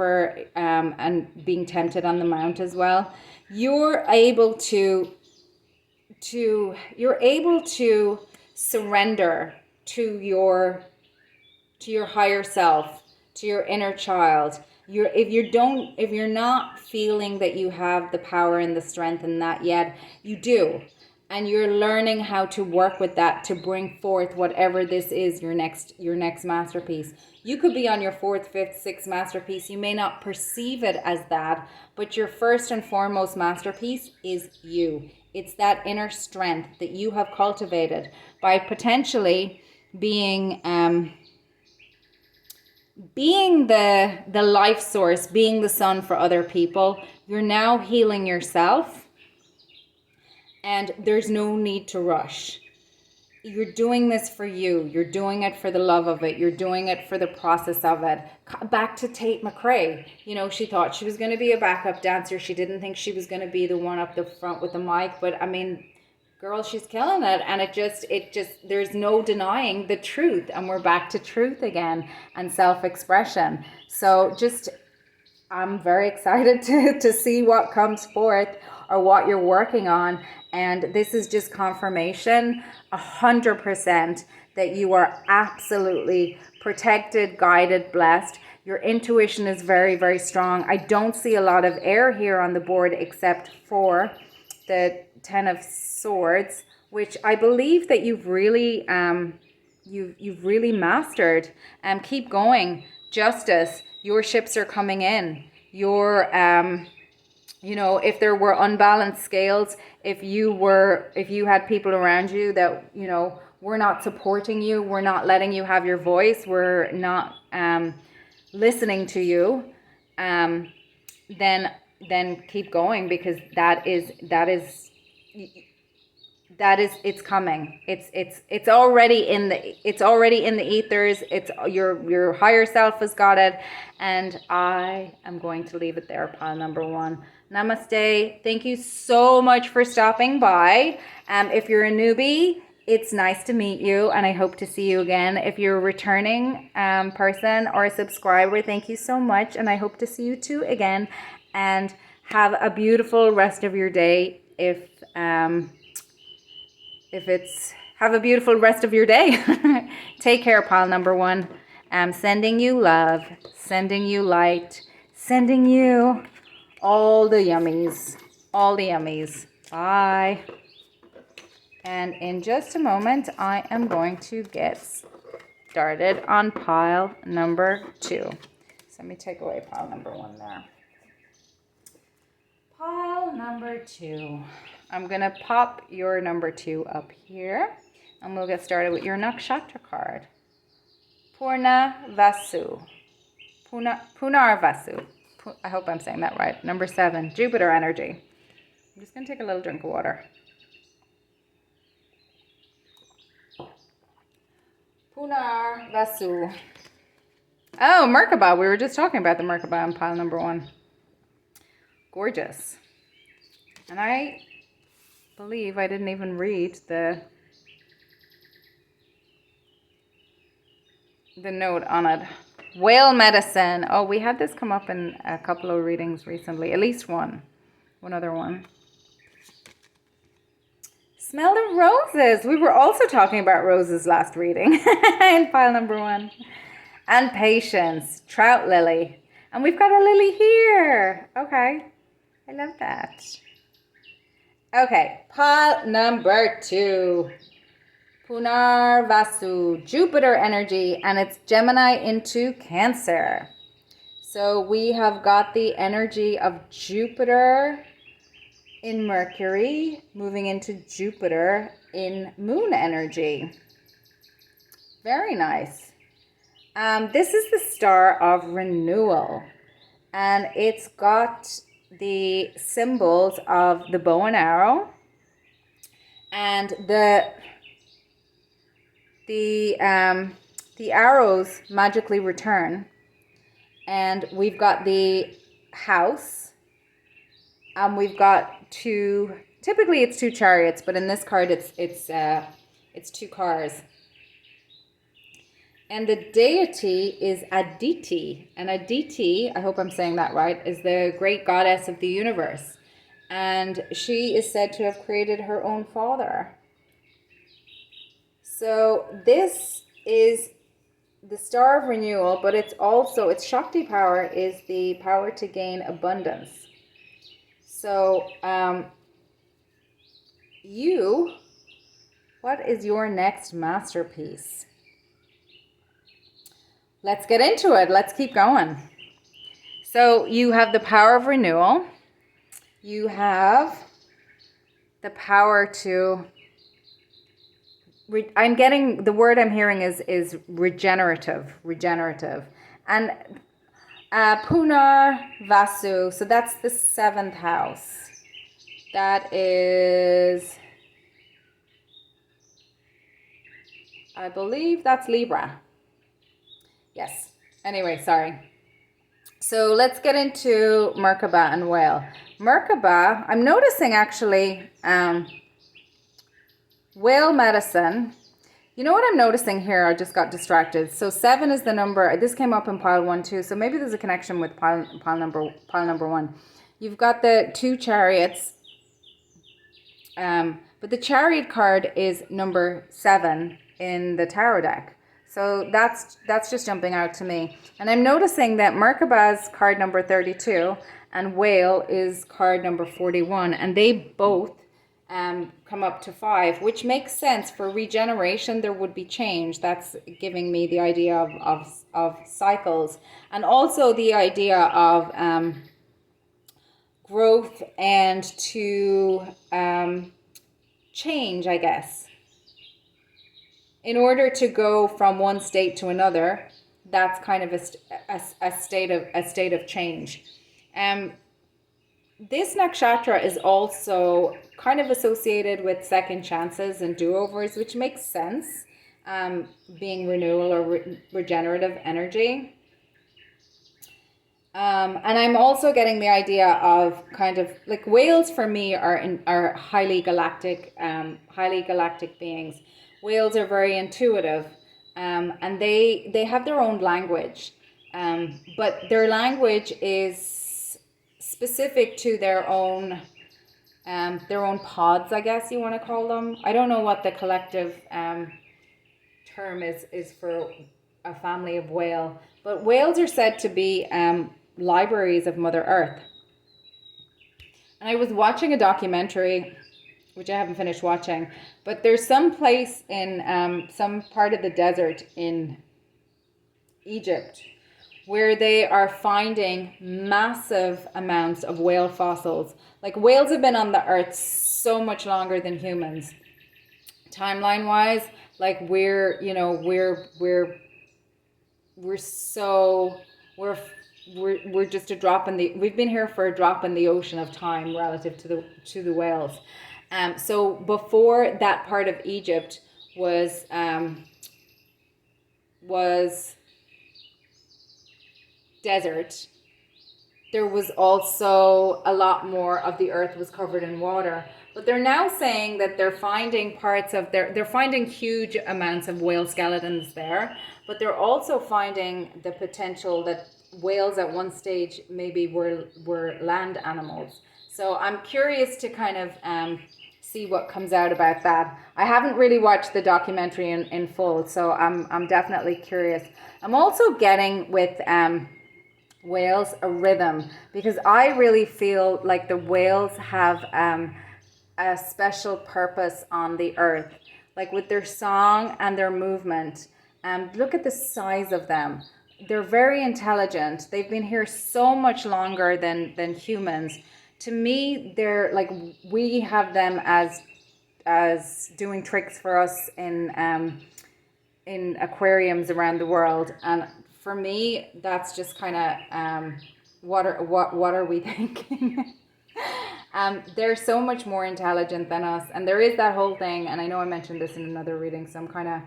S1: and being tempted on the mount as well. You're able to surrender to your higher self, to your inner child. If you're not feeling that you have the power and the strength in that yet, you do. And you're learning how to work with that to bring forth whatever this is, your next masterpiece. You could be on your 4th, 5th, 6th masterpiece. You may not perceive it as that, but your first and foremost masterpiece is you. It's that inner strength that you have cultivated by potentially being the life source, being the sun for other people. You're now healing yourself. And there's no need to rush. You're doing this for you. You're doing it for the love of it. You're doing it for the process of it. Back to Tate McRae. she thought she was going to be a backup dancer. She didn't think she was going to be the one up the front with the mic. But I mean, girl, she's killing it. And it just, there's no denying the truth. And we're back to truth again and self-expression. So I'm very excited to see what comes forth, or what you're working on. And this is just confirmation, 100%, that you are absolutely protected, guided, blessed. Your intuition is very, very strong. I don't see a lot of air here on the board except for the 10 of Swords, which I believe that you've really mastered. Keep going. Justice. Your ships are coming in. Your if there were unbalanced scales, if you had people around you that, were not supporting you, were not letting you have your voice, were not listening to you, then keep going, because that is it's coming. It's already in the ethers. It's your higher self has got it. And I am going to leave it there, pile number one. Namaste. Thank you so much for stopping by. If you're a newbie, it's nice to meet you, and I hope to see you again. If you're a returning person or a subscriber, thank you so much, and I hope to see you too again. And have a beautiful rest of your day. Have a beautiful rest of your day. Take care, pile number one. I'm sending you love, sending you light, sending you all the yummies. Bye. And in just a moment, I am going to get started on pile number two. So let me take away pile number one there. Pile number two. I'm going to pop your number two up here, and we'll get started with your nakshatra card. Purnarvasu. I hope I'm saying that right. Number 7, Jupiter energy. I'm just going to take a little drink of water. Punar Vasu. Oh, Merkaba. We were just talking about the Merkaba in pile number 1. Gorgeous. And I believe I didn't even read the note on it. Whale medicine. Oh, we had this come up in a couple of readings recently. At least one other one. Smell the roses. We were also talking about roses last reading in pile number 1. And patience. Trout lily. And we've got a lily here. Okay. I love that. Okay. Pile number 2. Punar Vasu. Jupiter energy. And it's Gemini into Cancer. So we have got the energy of Jupiter in Mercury, moving into Jupiter in Moon energy. Very nice. This is the star of renewal, and it's got the symbols of the bow and arrow, and the arrows magically return, and we've got the house. We've got 2. Typically, it's 2 chariots, but in this card, it's 2 cars. And the deity is Aditi, and Aditi, I hope I'm saying that right, is the great goddess of the universe, and she is said to have created her own father. So this is the star of renewal, but it's Shakti power is the power to gain abundance. So, what is your next masterpiece? Let's get into it. Let's keep going. So, you have the power of renewal. You have the power to, I'm getting, the word I'm hearing is regenerative. And Punar Vasu, so that's the 7th house. That is, I believe that's Libra. Yes. Anyway, sorry. So let's get into Merkaba and Whale. Merkaba, I'm noticing actually, whale medicine. You know what I'm noticing here? I just got distracted. So 7 is the number. This came up in pile 1 too. So maybe there's a connection with pile number 1. You've got the 2 chariots. But the chariot card is number 7 in the tarot deck. So that's just jumping out to me. And I'm noticing that Merkaba's card number 32 and Whale is card number 41. And they both come up to 5, which makes sense. For regeneration, there would be change. That's giving me the idea of cycles, and also the idea of growth and to change, I guess. In order to go from one state to another, that's kind of a state of change. This nakshatra is also kind of associated with second chances and do-overs, which makes sense, being renewal or regenerative energy. And I'm also getting the idea of kind of like whales for me are highly galactic beings. Whales are very intuitive, and they have their own language, but their language is specific to their own pods, I guess you want to call them. I don't know what the collective term is for a family of whale, but whales are said to be libraries of Mother Earth. And I was watching a documentary, which I haven't finished watching, but there's some place in some part of the desert in Egypt where they are finding massive amounts of whale fossils. Like, whales have been on the earth so much longer than humans. Timeline wise, like we're just a drop in the, we've been here for a drop in the ocean of time relative to the whales. So before that part of Egypt was was desert, there was also a lot more of the earth was covered in water. But they're now saying that they're finding they're finding huge amounts of whale skeletons there, but they're also finding the potential that whales at one stage maybe were land animals. So I'm curious to kind of see what comes out about that. I haven't really watched the documentary in full, so I'm definitely curious. I'm also getting with whales a rhythm, because I really feel like the whales have a special purpose on the earth, like with their song and their movement. Look at the size of them. They're very intelligent. They've been here so much longer than humans. To me, they're like, we have them as doing tricks for us in aquariums around the world. And for me, that's just kind of what are we thinking? They're so much more intelligent than us, and there is that whole thing. And I know I mentioned this in another reading, so I'm kind of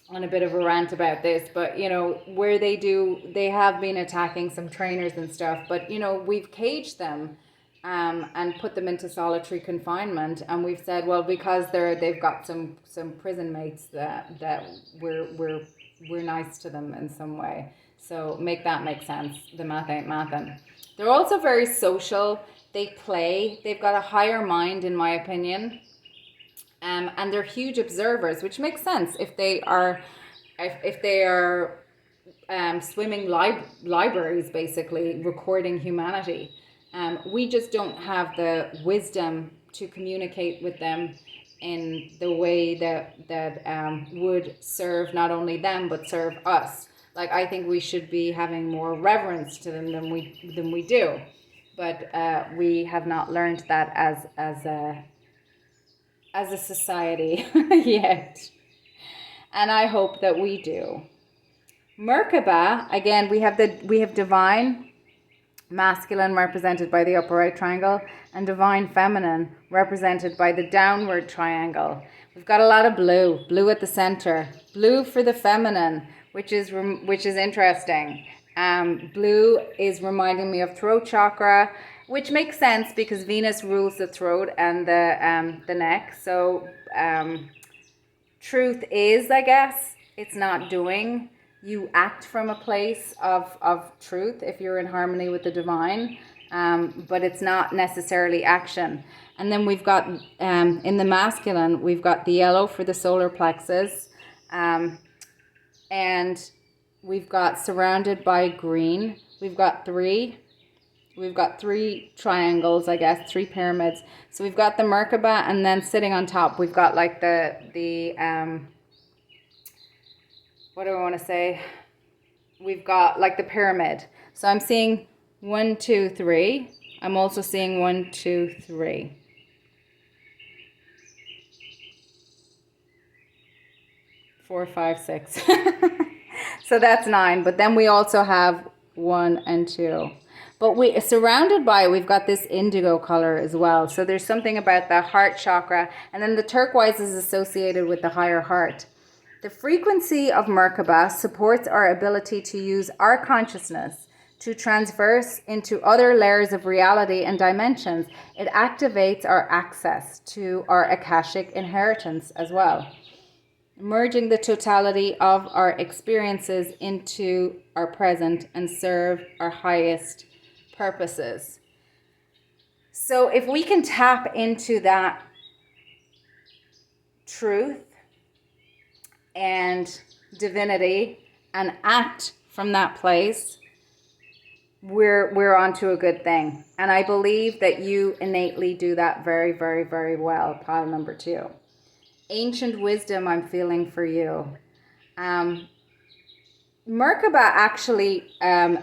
S1: on a bit of a rant about this. But you know, where they have been attacking some trainers and stuff. But you know, we've caged them and put them into solitary confinement, and we've said, well, because they've got some prison mates that we're nice to them in some way. So make that make sense. The math ain't mathin'. They're also very social. They play. They've got a higher mind, in my opinion. And they're huge observers, which makes sense if they are swimming libraries, basically recording humanity. We just don't have the wisdom to communicate with them in the way that would serve not only them but serve us. Like, I think we should be having more reverence to them than we do, but we have not learned that as a society yet, and I hope that we do. Merkaba, again, we have divine masculine represented by the upper right triangle, and divine feminine represented by the downward triangle. We've got a lot of blue at the center, blue for the feminine, which is interesting. Blue is reminding me of throat chakra, which makes sense because Venus rules the throat and the neck. So truth is, I guess, it's not doing. You act from a place of truth if you're in harmony with the divine, but it's not necessarily action. And then we've got, in the masculine, we've got the yellow for the solar plexus, and we've got surrounded by green. We've got three triangles, I guess, 3 pyramids. So we've got the Merkaba, and then sitting on top, we've got like the what do I want to say? We've got like the pyramid. So I'm seeing 1, 2, 3. I'm also seeing 1, 2, 3. 4, 5, 6. So that's 9. But then we also have 1 and 2. But we surrounded by, we've got this indigo color as well. So there's something about the heart chakra. And then the turquoise is associated with the higher heart. The frequency of Merkaba supports our ability to use our consciousness to transverse into other layers of reality and dimensions. It activates our access to our Akashic inheritance as well, merging the totality of our experiences into our present and serve our highest purposes. So if we can tap into that truth and divinity and act from that place, we're onto a good thing. And I believe that you innately do that very, very, very well. Pile number 2. Ancient wisdom I'm feeling for you. Merkaba actually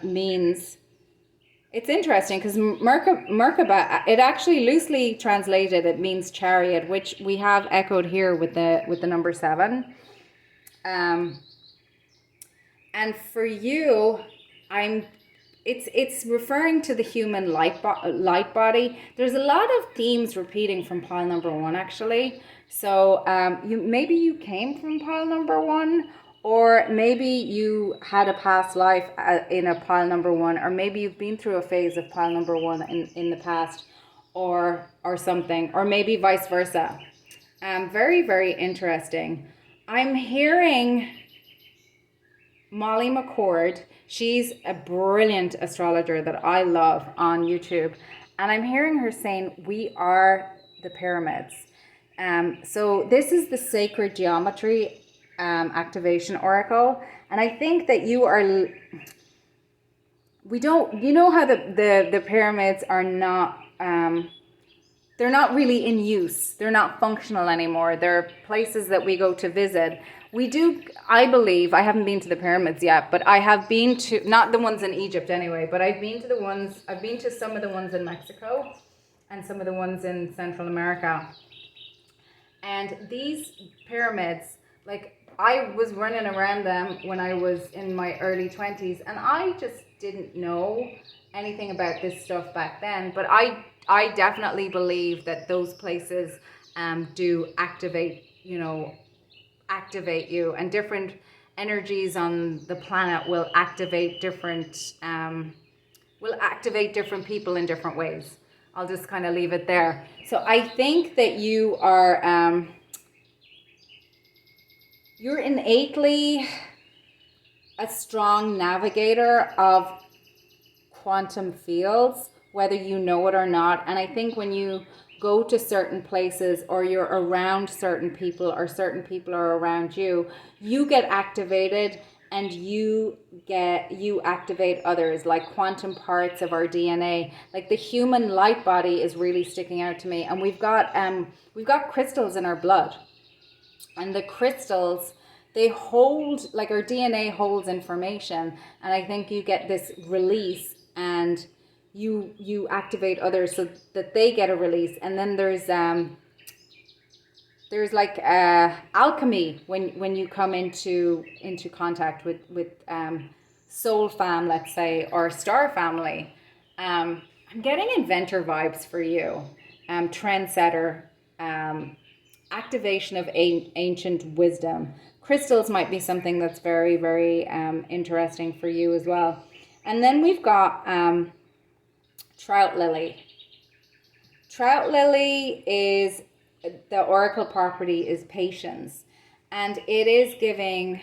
S1: means, it's interesting because Merkaba, it actually loosely translated, it means chariot, which we have echoed here with the number 7. And for you, it's referring to the human light body. There's a lot of themes repeating from pile number 1 actually. So you came from pile number 1, Or maybe you had a past life in a pile number one, or maybe you've been through a phase of pile number one in the past, or something, or maybe vice versa. Very, very interesting. I'm hearing Molly McCord. She's a brilliant astrologer that I love on YouTube. And I'm hearing her saying, we are the pyramids. So this is the sacred geometry activation oracle. And I think that you are, we don't, you know how the pyramids are not, they're not really in use. They're not functional anymore. They're places that we go to visit. We do, I believe, I haven't been to the pyramids yet, but I have been to, not the ones in Egypt anyway, but I've been to some of the ones in Mexico and some of the ones in Central America. And these pyramids, like, I was running around them when I was in my early 20s, and I just didn't know anything about this stuff back then, but I definitely believe that those places do activate you, and different energies on the planet will activate different people in different ways. I'll just kind of leave it there. So I think that you are you're innately a strong navigator of quantum fields, whether you know it or not. And I think when you go to certain places, or you're around certain people, or certain people are around you, you get activated, and you activate others, like quantum parts of our DNA. Like the human light body is really sticking out to me. And we've got crystals in our blood. And the crystals, they hold, like our DNA holds information. And I think you get this release, and you activate others so that they get a release. And then there's like alchemy when you come into contact with soul fam, let's say, or star family. I'm getting inventor vibes for you, trendsetter, activation of ancient wisdom. Crystals might be something that's very, very interesting for you as well. And then we've got trout lily. Trout lily is, the oracle property is patience, and it is giving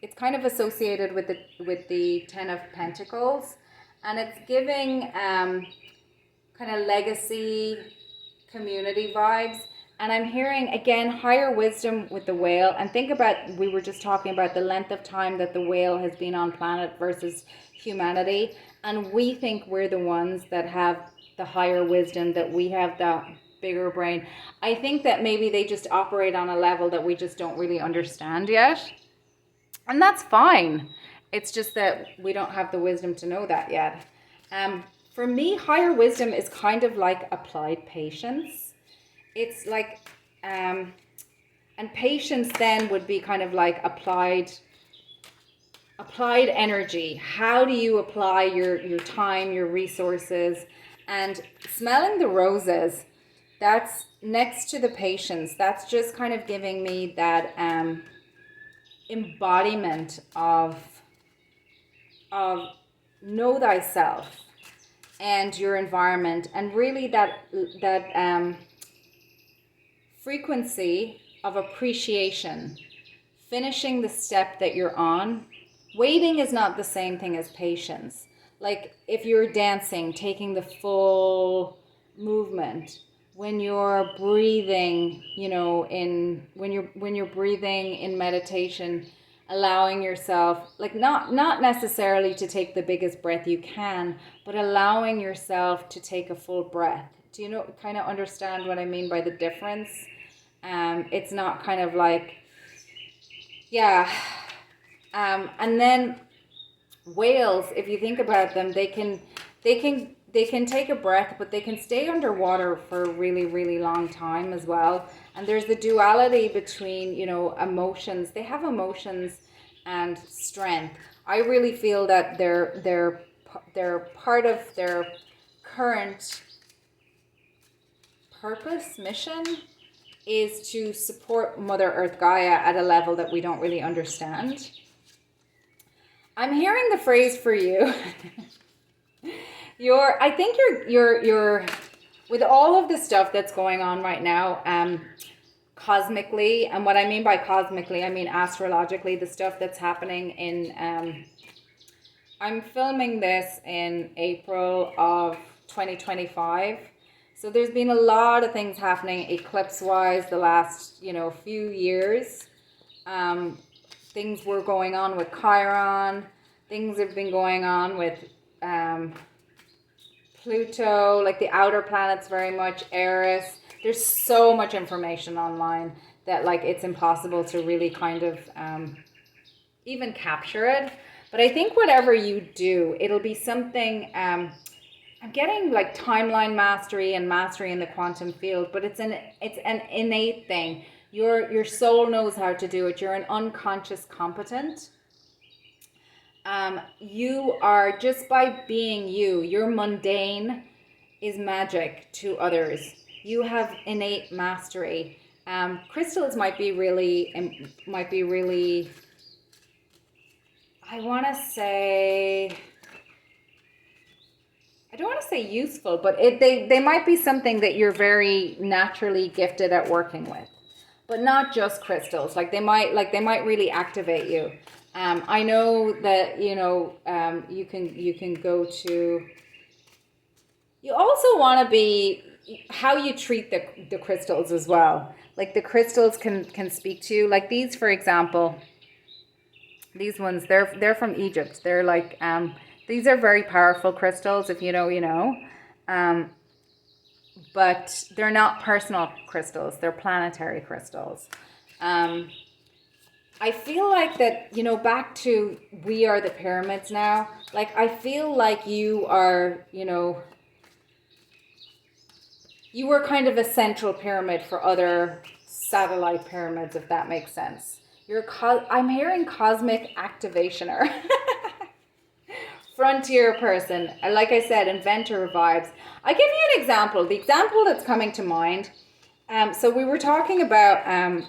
S1: it's kind of associated with the 10 of Pentacles, and it's giving kind of legacy, community vibes. And I'm hearing again higher wisdom with the whale. And think about, we were just talking about the length of time that the whale has been on planet versus humanity, and we think we're the ones that have the higher wisdom, that we have the bigger brain. I think that maybe they just operate on a level that we just don't really understand yet, and that's fine. It's just that we don't have the wisdom to know that yet. For me, higher wisdom is kind of like applied patience. It's like and patience then would be kind of like applied energy. How do you apply your time, your resources? And smelling the roses, that's next to the patience. That's just kind of giving me that embodiment of know thyself and your environment, and really that frequency of appreciation, finishing the step that you're on. Waiting is not the same thing as patience. Like if you're dancing, taking the full movement. When you're breathing, when you're breathing in meditation, allowing yourself, like not necessarily to take the biggest breath you can, but allowing yourself to take a full breath. Do you kind of understand what I mean by the difference? It's not kind of like, yeah. And then whales, if you think about them, they can take a breath, but they can stay underwater for a really, really long time as well. And there's the duality between, emotions. They have emotions and strength. I really feel that they're part of their current purpose, mission, is to support Mother Earth Gaia at a level that we don't really understand. I'm hearing the phrase for you. I think you're with all of the stuff that's going on right now, cosmically, and what I mean by cosmically, I mean astrologically, the stuff that's happening in, I'm filming this in April of 2025. So there's been a lot of things happening eclipse-wise the last, few years. Things were going on with Chiron. Things have been going on with Pluto, like the outer planets very much, Eris. There's so much information online that like it's impossible to really kind of even capture it. But I think whatever you do, it'll be something, I'm getting like timeline mastery and mastery in the quantum field, but it's an innate thing. Your soul knows how to do it. You're an unconscious competent. You are, just by being you, your mundane is magic to others. You have innate mastery. Crystals might be really, I don't want to say useful, but they might be something that you're very naturally gifted at working with. But not just crystals. Like they might really activate you. I know that you can go to. You also want to be how you treat the crystals as well. Like the crystals can speak to you. Like these, for example. These ones, they're from Egypt. They're like these are very powerful crystals. If you know, you know. But they're not personal crystals. They're planetary crystals. I feel like that, back to we are the pyramids now. Like, I feel like you are, you were kind of a central pyramid for other satellite pyramids, if that makes sense. I'm hearing cosmic activationer. Frontier person. Like I said, inventor vibes. I'll give you an example. The example that's coming to mind. So we were talking about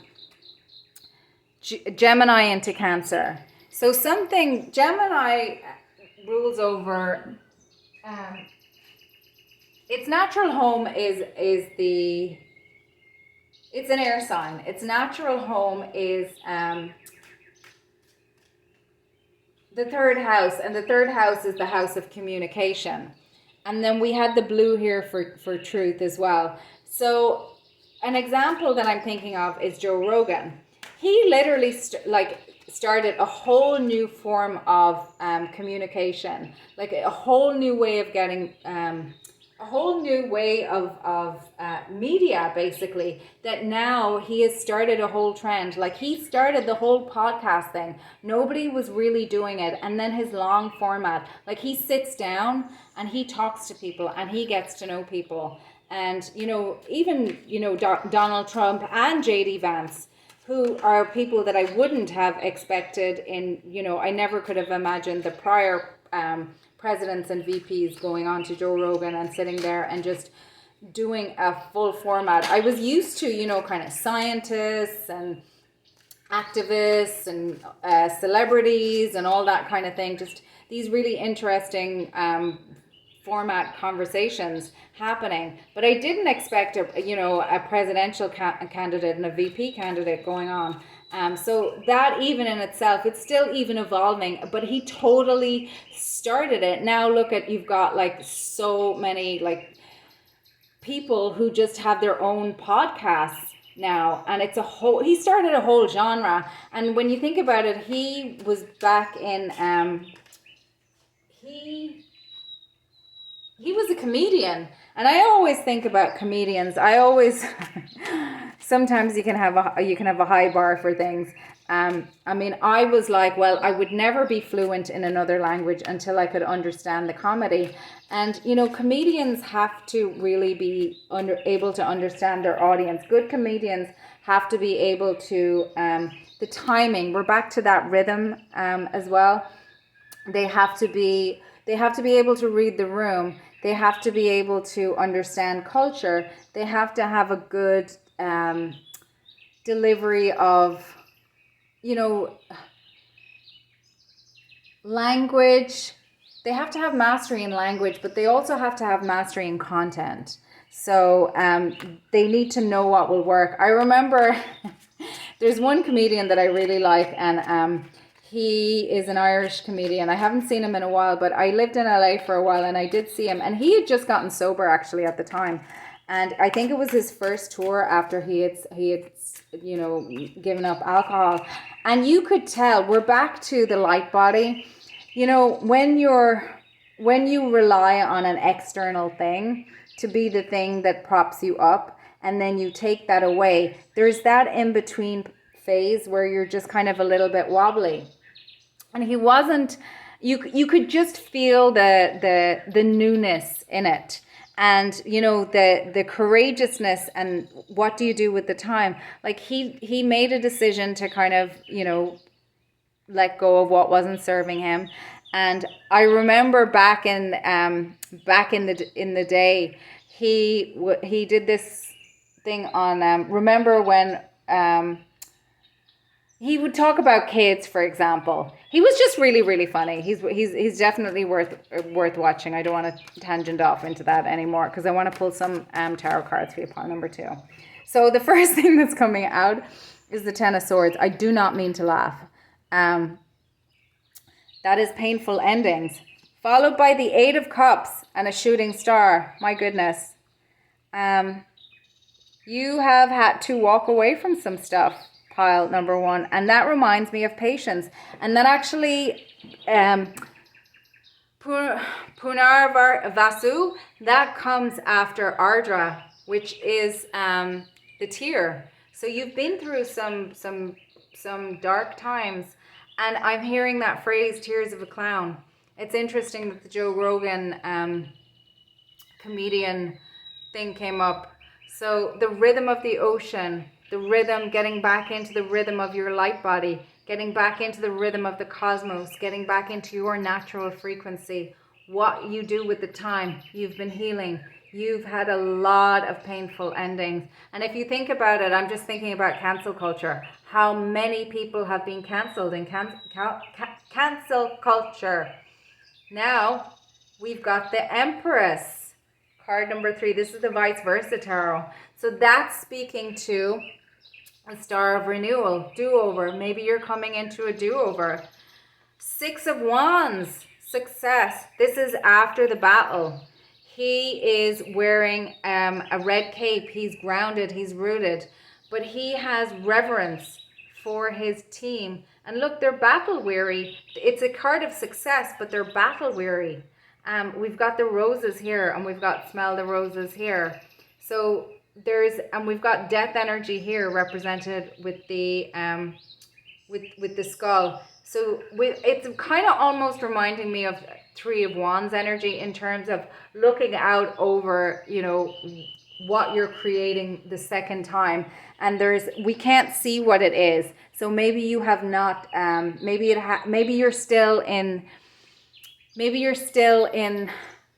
S1: Gemini into Cancer. So Gemini rules over, its natural home is it's an air sign. Its natural home is the third house, and the third house is the house of communication. And then we had the blue here for truth as well. So an example that I'm thinking of is Joe Rogan. He literally started a whole new form of communication, like a whole new way of getting, a whole new way of media, basically, that now he has started a whole trend. Like he started the whole podcast thing. Nobody was really doing it. And then his long format, like he sits down and he talks to people and he gets to know people. And, even, Donald Trump and JD Vance, who are people that I wouldn't have expected in, I never could have imagined the prior presidents and VPs going on to Joe Rogan and sitting there and just doing a full format. I was used to, kind of scientists and activists and celebrities and all that kind of thing. Just these really interesting format conversations happening, but I didn't expect a presidential candidate and a VP candidate going on. So that even in itself, it's still even evolving, but he totally started it. Now look at, you've got like so many like people who just have their own podcasts now, and he started a whole genre. And when you think about it, he was back in he was a comedian, and I always think about comedians. I always sometimes you can have a high bar for things. I mean, I was like, well, I would never be fluent in another language until I could understand the comedy. And comedians have to really be able to understand their audience. Good comedians have to be able to the timing. We're back to that rhythm as well. They have to be able to read the room. They have to be able to understand culture. They have to have a good delivery of, you know, language. They have to have mastery in language, but they also have to have mastery in content. So they need to know what will work. I remember there's one comedian that I really like, and he is an Irish comedian. I haven't seen him in a while, but I lived in LA for a while and I did see him, and he had just gotten sober actually at the time. And I think it was his first tour after he had you know, given up alcohol. And you could tell, we're back to the light body. You know, when you rely on an external thing to be the thing that props you up, and then you take that away, there's that in between phase where you're just kind of a little bit wobbly. And he wasn't, you could just feel the newness in it. And, you know, the courageousness, and what do you do with the time? Like he made a decision to kind of, you know, let go of what wasn't serving him. And I remember back in the day, he did this thing on, remember when, he would talk about kids, for example. He was just really, really funny. He's definitely worth watching. I don't want to tangent off into that anymore, because I want to pull some tarot cards for you, pile number 2. So the first thing that's coming out is the Ten of Swords. I do not mean to laugh. That is painful endings, followed by the Eight of Cups and a shooting star. My goodness. You have had to walk away from some stuff, pile number 1, and that reminds me of patience. And that actually Punarvasu, that comes after Ardra, which is the tear. So you've been through some dark times, and I'm hearing that phrase, tears of a clown. It's interesting that the Joe Rogan comedian thing came up. So the rhythm of the ocean, the rhythm, getting back into the rhythm of your light body, getting back into the rhythm of the cosmos, getting back into your natural frequency. What you do with the time, you've been healing. You've had a lot of painful endings. And if you think about it, I'm just thinking about cancel culture. How many people have been cancelled in cancel culture? Now, we've got the Empress, card number 3. This is the vice versa tarot. So that's speaking to a star of renewal, do-over. Maybe you're coming into a do-over. 6 of Wands, success. This is after the battle. He is wearing a red cape. He's grounded, he's rooted, but he has reverence for his team. And look, they're battle weary. It's a card of success, but they're battle weary. We've got the roses here, and we've got smell the roses here. So we've got death energy here represented with the with the skull. So it's kind of almost reminding me of 3 of Wands energy in terms of looking out over, you know, what you're creating the second time. And we can't see what it is. So maybe you have not, maybe you're still in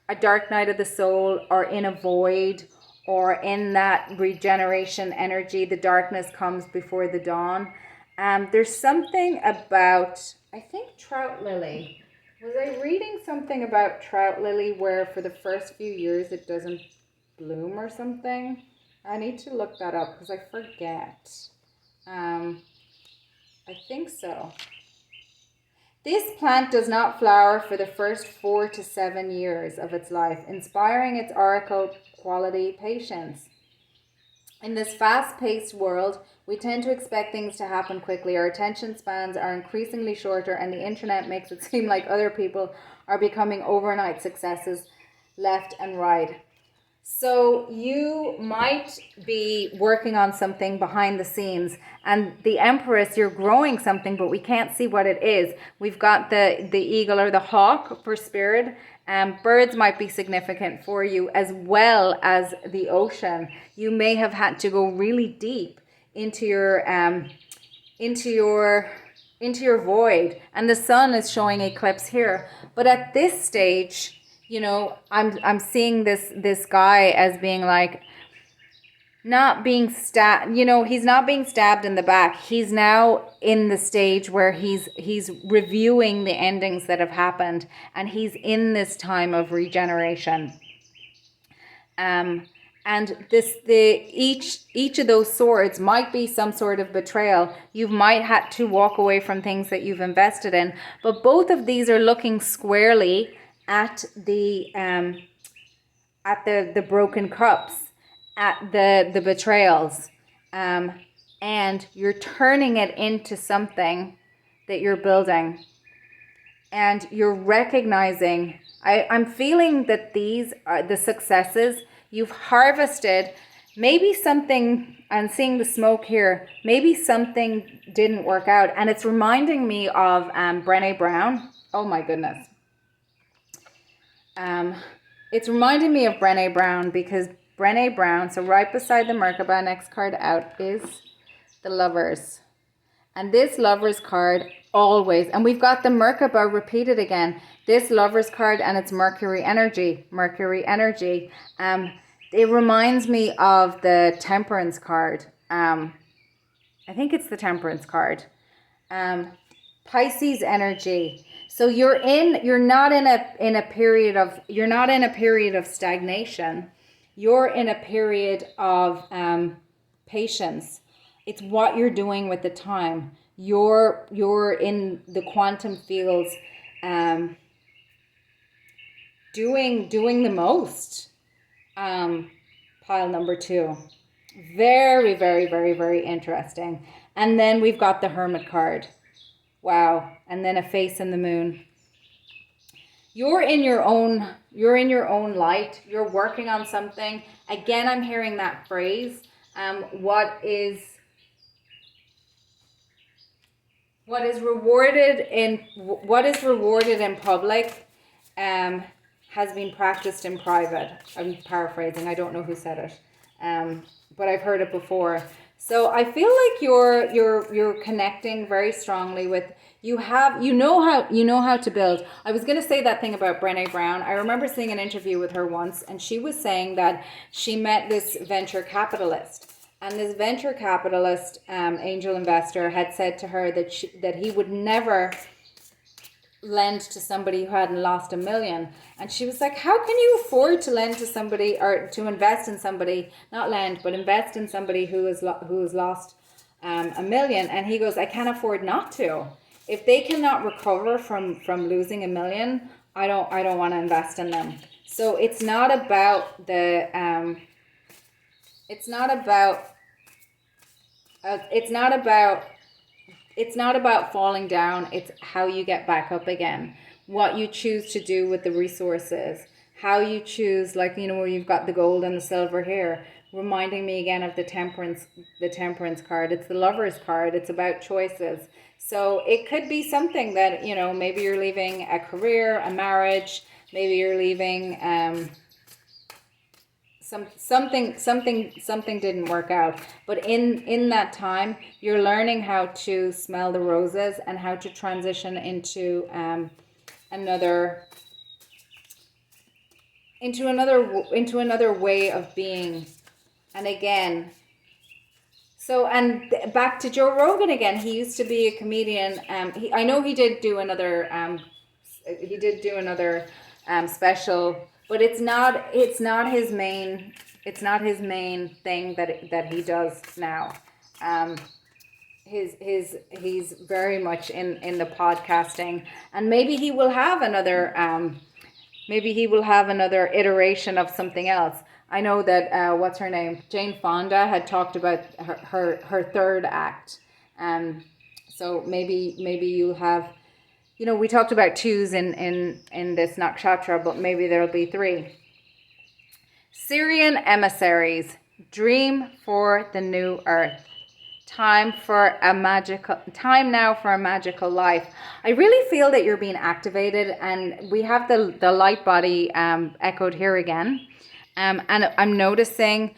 S1: a dark night of the soul, or in a void, or in that regeneration energy. The darkness comes before the dawn. There's something about, I think, trout lily. Was I reading something about trout lily where for the first few years it doesn't bloom or something? I need to look that up because I forget. I think so. This plant does not flower for the first 4 to 7 years of its life, inspiring its oracle quality patience. In this fast-paced world, we tend to expect things to happen quickly. Our attention spans are increasingly shorter, and the internet makes it seem like other people are becoming overnight successes left and right. So you might be working on something behind the scenes, and the Empress, you're growing something, but we can't see what it is. We've got the eagle or the hawk for spirit. Birds might be significant for you, as well as the ocean. You may have had to go really deep into your void, and the sun is showing eclipse here. But at this stage, you know, I'm seeing this guy as being like, not being stabbed, he's not being stabbed in the back. He's now in the stage where he's reviewing the endings that have happened, and he's in this time of regeneration. And each of those swords might be some sort of betrayal. You might have to walk away from things that you've invested in, but both of these are looking squarely at the broken cups, at the betrayals, and you're turning it into something that you're building, and you're recognizing. I'm feeling that these are the successes you've harvested. Maybe something, I'm seeing the smoke here, maybe something didn't work out, and it's reminding me of Brené Brown. Oh my goodness. It's reminding me of Brené Brown, because Brené Brown, so right beside the Merkaba, next card out is the Lovers. And this Lovers card always, and we've got the Merkaba repeated again, this Lovers card, and it's Mercury energy. It reminds me of the Temperance card. I think it's the Temperance card. Pisces energy. So you're not in a period of stagnation. You're in a period of patience. It's what you're doing with the time. You're in the quantum fields, doing the most. Pile number 2. Very, very, very, very interesting. And then we've got the Hermit card. Wow. And then a face in the moon. You're in your own light. You're working on something. Again, I'm hearing that phrase. What is rewarded in public has been practiced in private. I'm paraphrasing. I don't know who said it, but I've heard it before. So I feel like you're connecting very strongly with, you know how to build. I was going to say that thing about Brené Brown. I remember seeing an interview with her once, and she was saying that she met this venture capitalist, and this venture capitalist, angel investor, had said to her that he would never lend to somebody who hadn't lost $1 million. And she was like, how can you afford to lend to somebody, or to invest in somebody, not lend, but invest in somebody who has lost $1 million? And he goes, I can't afford not to. If they cannot recover from losing $1 million, I don't want to invest in them. So it's not about it's not about falling down. It's how you get back up again. What you choose to do with the resources. How you choose, like, where you've got the gold and the silver here. Reminding me again of the temperance card. It's the Lovers card. It's about choices. So it could be something that, maybe you're leaving a career, a marriage. Maybe you're leaving something didn't work out, but in that time you're learning how to smell the roses and how to transition into another way of being. And again, so, and back to Joe Rogan again. He used to be a comedian. I know he did do another special, but it's not his main thing that he does now. He's very much in the podcasting, and maybe he will have another iteration of something else. I know that what's her name, Jane Fonda, had talked about her third act. So maybe you'll have, we talked about 2s in this nakshatra, but maybe there'll be 3. Syrian emissaries, dream for the new earth. Time now for a magical life. I really feel that you're being activated, and we have the light body echoed here again. And I'm noticing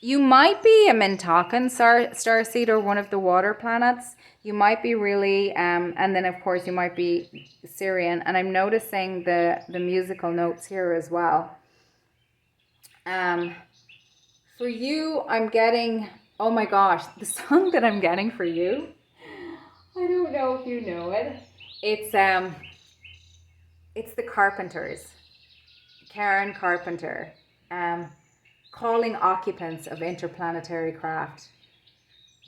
S1: you might be a Mintakan starseed or one of the water planets. You might be really, and then of course you might be Syrian. And I'm noticing the musical notes here as well. For you, I'm getting, oh my gosh, the song that I'm getting for you, I don't know if you know it. It's the Carpenters, Karen Carpenter, um, calling occupants of interplanetary craft.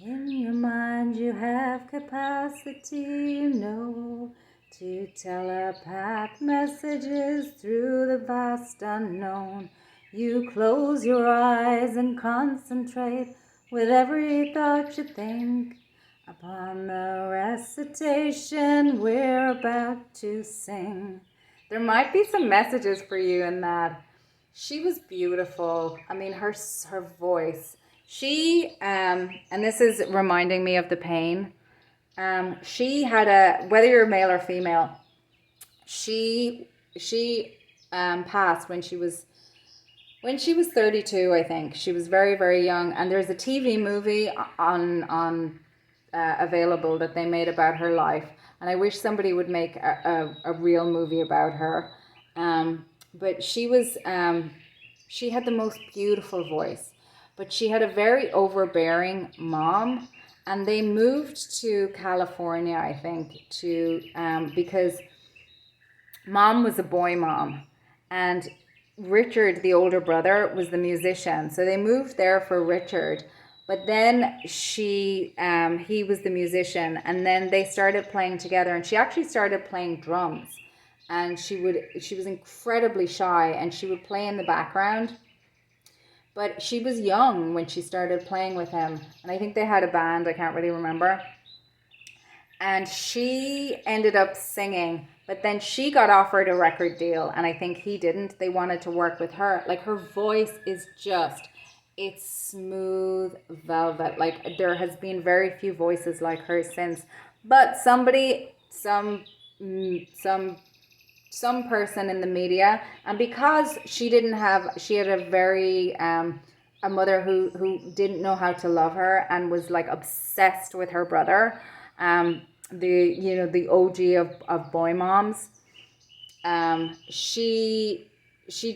S1: In your mind you have capacity, you know, to telepath messages through the vast unknown. You close your eyes and concentrate with every thought you think upon the recitation we're about to sing. There might be some messages for you in that. She was beautiful. I mean, her voice. She and this is reminding me of the pain. She had whether you're male or female. She passed when she was 32. I think she was very, very young. And there's a TV movie on available that they made about her life. And I wish somebody would make a real movie about her. But she was she had the most beautiful voice, but she had a very overbearing mom, and they moved to California, I think, to because mom was a boy mom, and Richard, the older brother, was the musician. So they moved there for Richard, but then he was the musician, and then they started playing together, and she actually started playing drums. And she was incredibly shy, and she would play in the background. But she was young when she started playing with him, and I think they had a band, I can't really remember. And she ended up singing, but then she got offered a record deal, and I think he didn't. They wanted to work with her. Like, her voice is it's smooth velvet. Like, there has been very few voices like hers since. But some person in the media, and because she had a very a mother who didn't know how to love her and was like obsessed with her brother, the OG of boy moms. She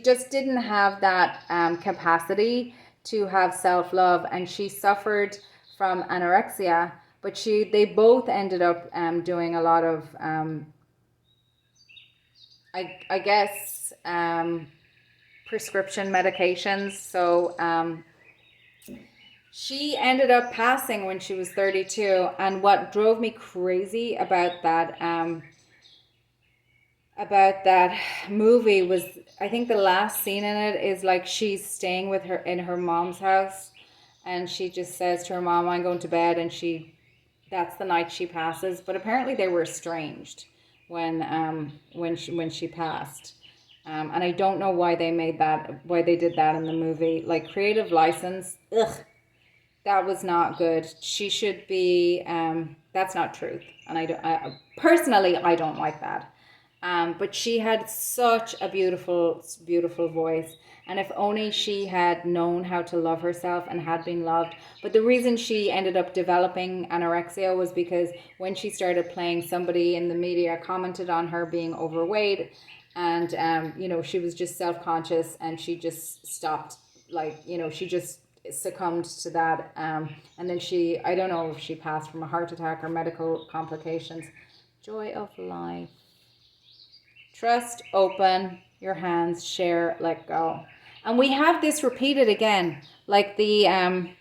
S1: just didn't have that capacity to have self-love, and she suffered from anorexia, but they both ended up doing a lot of I guess prescription medications. So she ended up passing when she was 32. And what drove me crazy about that movie was, I think the last scene in it is like she's staying with her in her mom's house, and she just says to her mom, "I'm going to bed," and that's the night she passes. But apparently they were estranged when she passed. And I don't know why they did that in the movie. Like, creative license, that was not good. She should be, that's not truth. And personally, I don't like that. But she had such a beautiful, beautiful voice. And if only she had known how to love herself and had been loved. But the reason she ended up developing anorexia was because when she started playing, somebody in the media commented on her being overweight. And, she was just self-conscious, and she just stopped, she just succumbed to that. And then I don't know if she passed from a heart attack or medical complications. Joy of life. Trust, open your hands, share, let go. And we have this repeated again, like the and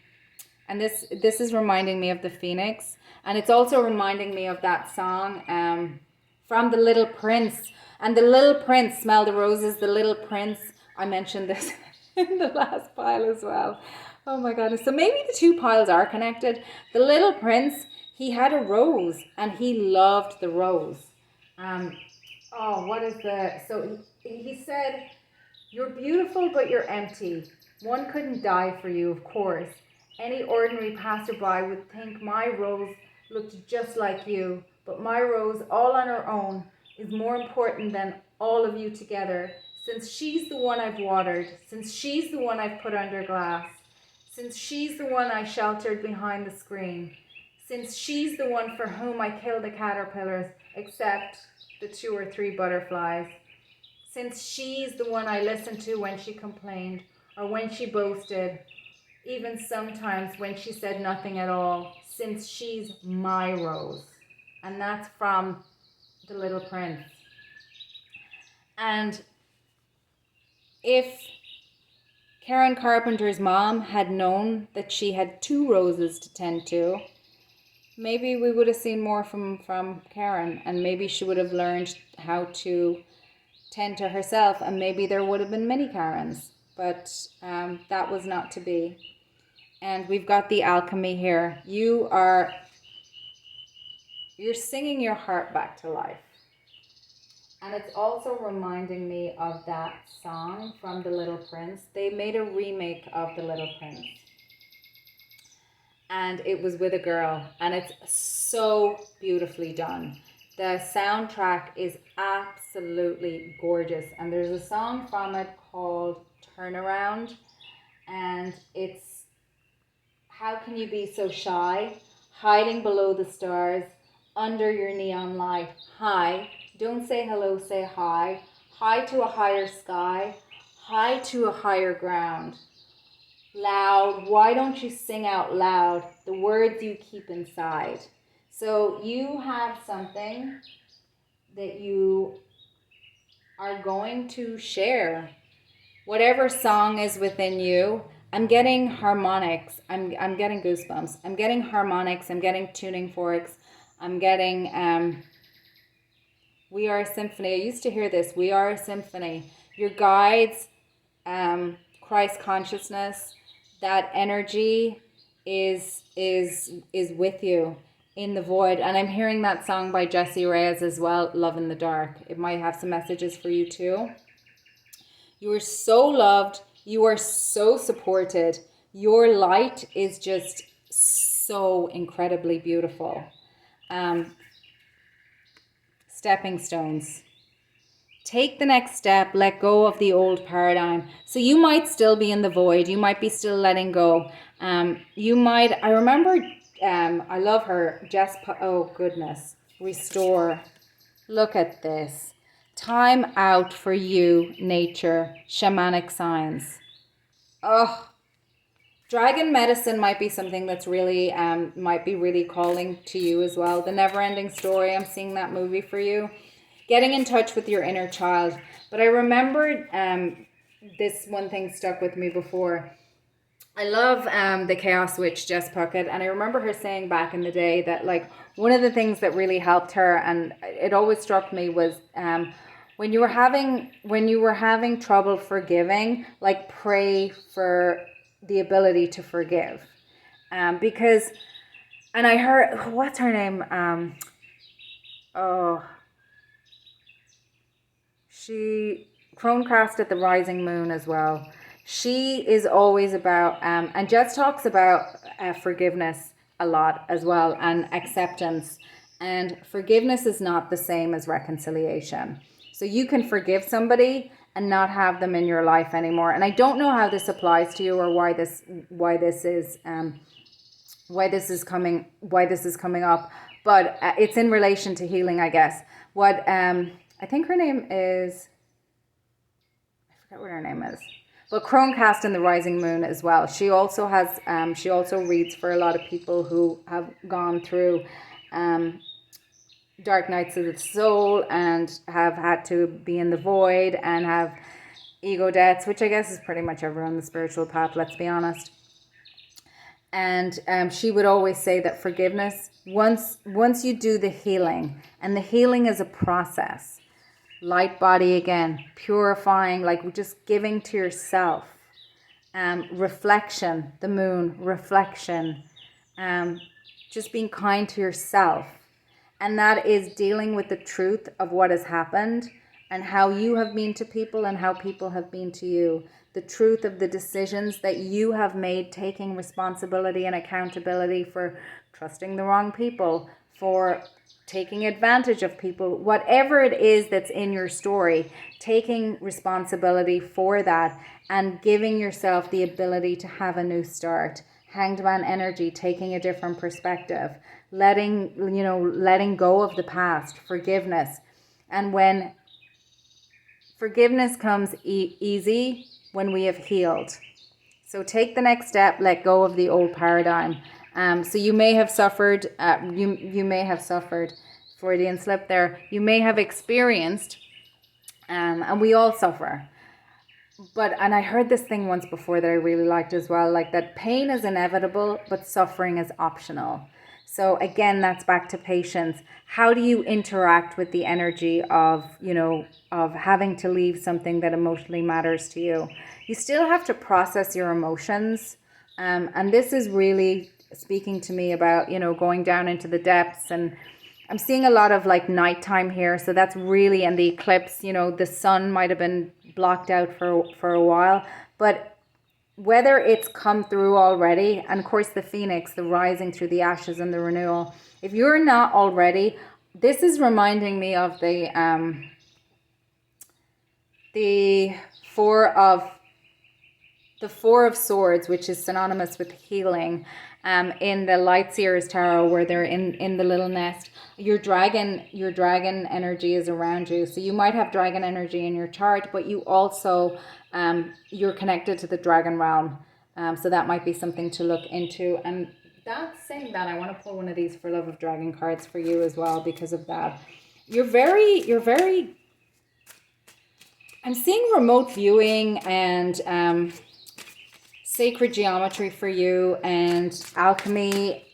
S1: this is reminding me of the Phoenix, and it's also reminding me of that song from The Little Prince. And the Little Prince, smell the roses. The Little Prince, I mentioned this in the last pile as well. Oh my goodness. So maybe the two piles are connected. The Little Prince, he had a rose, and he loved the rose. So he said, "You're beautiful, but you're empty. One couldn't die for you, of course. Any ordinary passerby would think my rose looked just like you, but my rose, all on her own, is more important than all of you together, since she's the one I've watered, since she's the one I've put under glass, since she's the one I sheltered behind the screen, since she's the one for whom I killed the caterpillars, except the 2 or 3 butterflies, since she's the one I listened to when she complained, or when she boasted, even sometimes when she said nothing at all, since she's my rose. And that's from The Little Prince. And if Karen Carpenter's mom had known that she had 2 roses to tend to, maybe we would have seen more from Karen, and maybe she would have learned how to tend to herself, and maybe there would have been many Karens, but that was not to be. And we've got the alchemy here. You're singing your heart back to life. And it's also reminding me of that song from The Little Prince. They made a remake of The Little Prince. And it was with a girl. And it's so beautifully done. The soundtrack is absolutely gorgeous. And there's a song from it called Turnaround. And it's, how can you be so shy? Hiding below the stars, under your neon light. Hi. Don't say hello, say hi. Hi to a higher sky. Hi to a higher ground. Loud, why don't you sing out loud the words you keep inside? So you have something that you are going to share. Whatever song is within you, I'm getting harmonics. I'm getting goosebumps. I'm getting harmonics. I'm getting tuning forks. I'm getting... We are a symphony. I used to hear this. We are a symphony. Your guides, Christ consciousness, that energy is with you in the void. And I'm hearing that song by Jessie Reyes as well, Love in the Dark. It might have some messages for you too. You are so loved. You are so supported. Your light is just so incredibly beautiful. Stepping stones. Take the next step. Let go of the old paradigm. So you might still be in the void. You might be still letting go. You might. I remember. I love her. Oh goodness. Restore. Look at this. Time out for you, nature. Shamanic signs. Oh. Dragon medicine might be something that's really, might be really calling to you as well. The Never-Ending Story, I'm seeing that movie for you. Getting in touch with your inner child. But I remembered this one thing stuck with me before. I love the Chaos Witch, Jess Puckett, and I remember her saying back in the day that like one of the things that really helped her, and it always struck me, was when you were having trouble forgiving, like pray for the ability to forgive, because, and I heard, what's her name, she Cronecast at the Rising Moon as well. She is always about and Jess talks about forgiveness a lot as well, and acceptance, and forgiveness is not the same as reconciliation. So you can forgive somebody and not have them in your life anymore. And I don't know how this applies to you, or why this is coming up, but it's in relation to healing, I guess. What I think her name is, I forget what her name is, but Cronecast in the Rising Moon as well. She also has she also reads for a lot of people who have gone through dark nights of the soul and have had to be in the void and have ego deaths, which I guess is pretty much everyone on the spiritual path, let's be honest. And she would always say that forgiveness, once you do the healing, and the healing is a process, light body again, purifying, like just giving to yourself, reflection, the moon, reflection, just being kind to yourself. And that is dealing with the truth of what has happened and how you have been to people and how people have been to you. The truth of the decisions that you have made, taking responsibility and accountability for trusting the wrong people, for taking advantage of people, whatever it is that's in your story, taking responsibility for that and giving yourself the ability to have a new start. Hanged Man energy, taking a different perspective, letting go of the past, forgiveness. And when forgiveness comes easy, when we have healed. So take the next step, let go of the old paradigm. So you may have suffered, you may have suffered, Freudian slip there, you may have experienced, and we all suffer. And I heard this thing once before that I really liked as well, like that pain is inevitable, but suffering is optional. So again, that's back to patience. How do you interact with the energy of, of having to leave something that emotionally matters to you? You still have to process your emotions. And this is really speaking to me about, going down into the depths. And I'm seeing a lot of like nighttime here. So that's really, and the eclipse, the sun might have been blocked out for a while. But whether it's come through already, and of course the phoenix, the rising through the ashes and the renewal, if you're not already, this is reminding me of the four of swords, which is synonymous with healing, in the Light Seers Tarot, where they're in the little nest. Your dragon energy is around you. So you might have dragon energy in your chart, but you also, you're connected to the dragon realm. So that might be something to look into. And that's saying that, I want to pull one of these for Love of Dragon cards for you as well because of that. You're very, I'm seeing remote viewing and sacred geometry for you, and alchemy.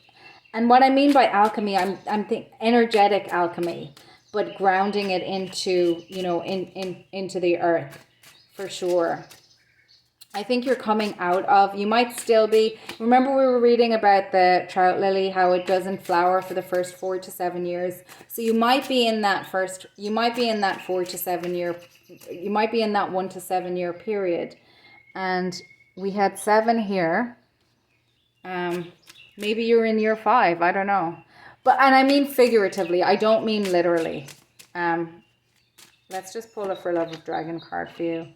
S1: And what I mean by alchemy, I'm thinking energetic alchemy, but grounding it into, into the earth for sure. I think you're coming out of, you might still be, remember we were reading about the trout lily, how it doesn't flower for the first 4 to 7 years. So you might be in that 4 to 7 year, you might be in that 1 to 7 year period. And we had 7 here. Maybe you're in year 5. I don't know. And I mean figuratively. I don't mean literally. Let's just pull a For Love of Dragon card for you.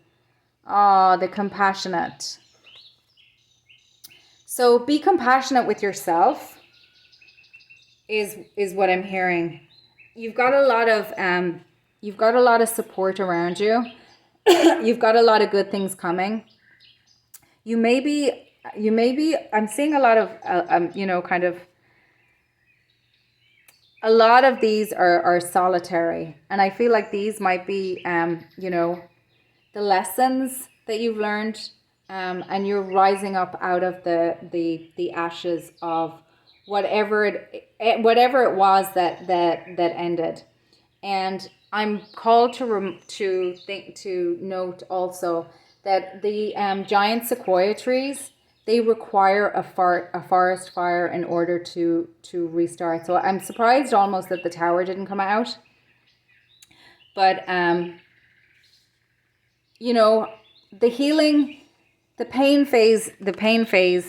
S1: Oh, the compassionate. So be compassionate with yourself is what I'm hearing. You've got a lot of support around you. You've got a lot of good things coming. You may be, I'm seeing a lot of, kind of, a lot of these are solitary. And I feel like these might be, the lessons that you've learned, and you're rising up out of the ashes of whatever it was that ended. And I'm called to note also that the giant sequoia trees, they require a forest fire in order to restart. So I'm surprised almost that the tower didn't come out. But the healing, the pain phase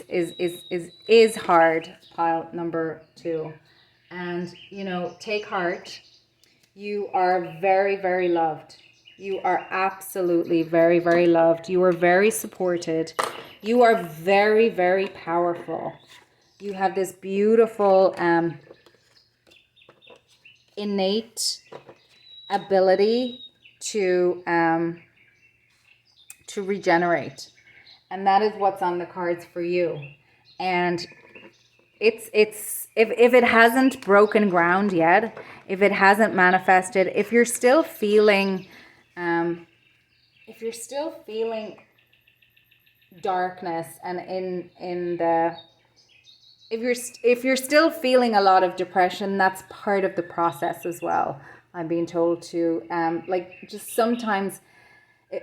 S1: is hard, pile number 2. And take heart. You are very, very loved. You are absolutely very, very loved. You are very supported. You are very, very powerful. You have this beautiful innate ability to regenerate. And that is what's on the cards for you. And it's if it hasn't broken ground yet, if it hasn't manifested, if you're still feeling darkness, and if you're still feeling a lot of depression, that's part of the process as well. I'm being told to just sometimes. Do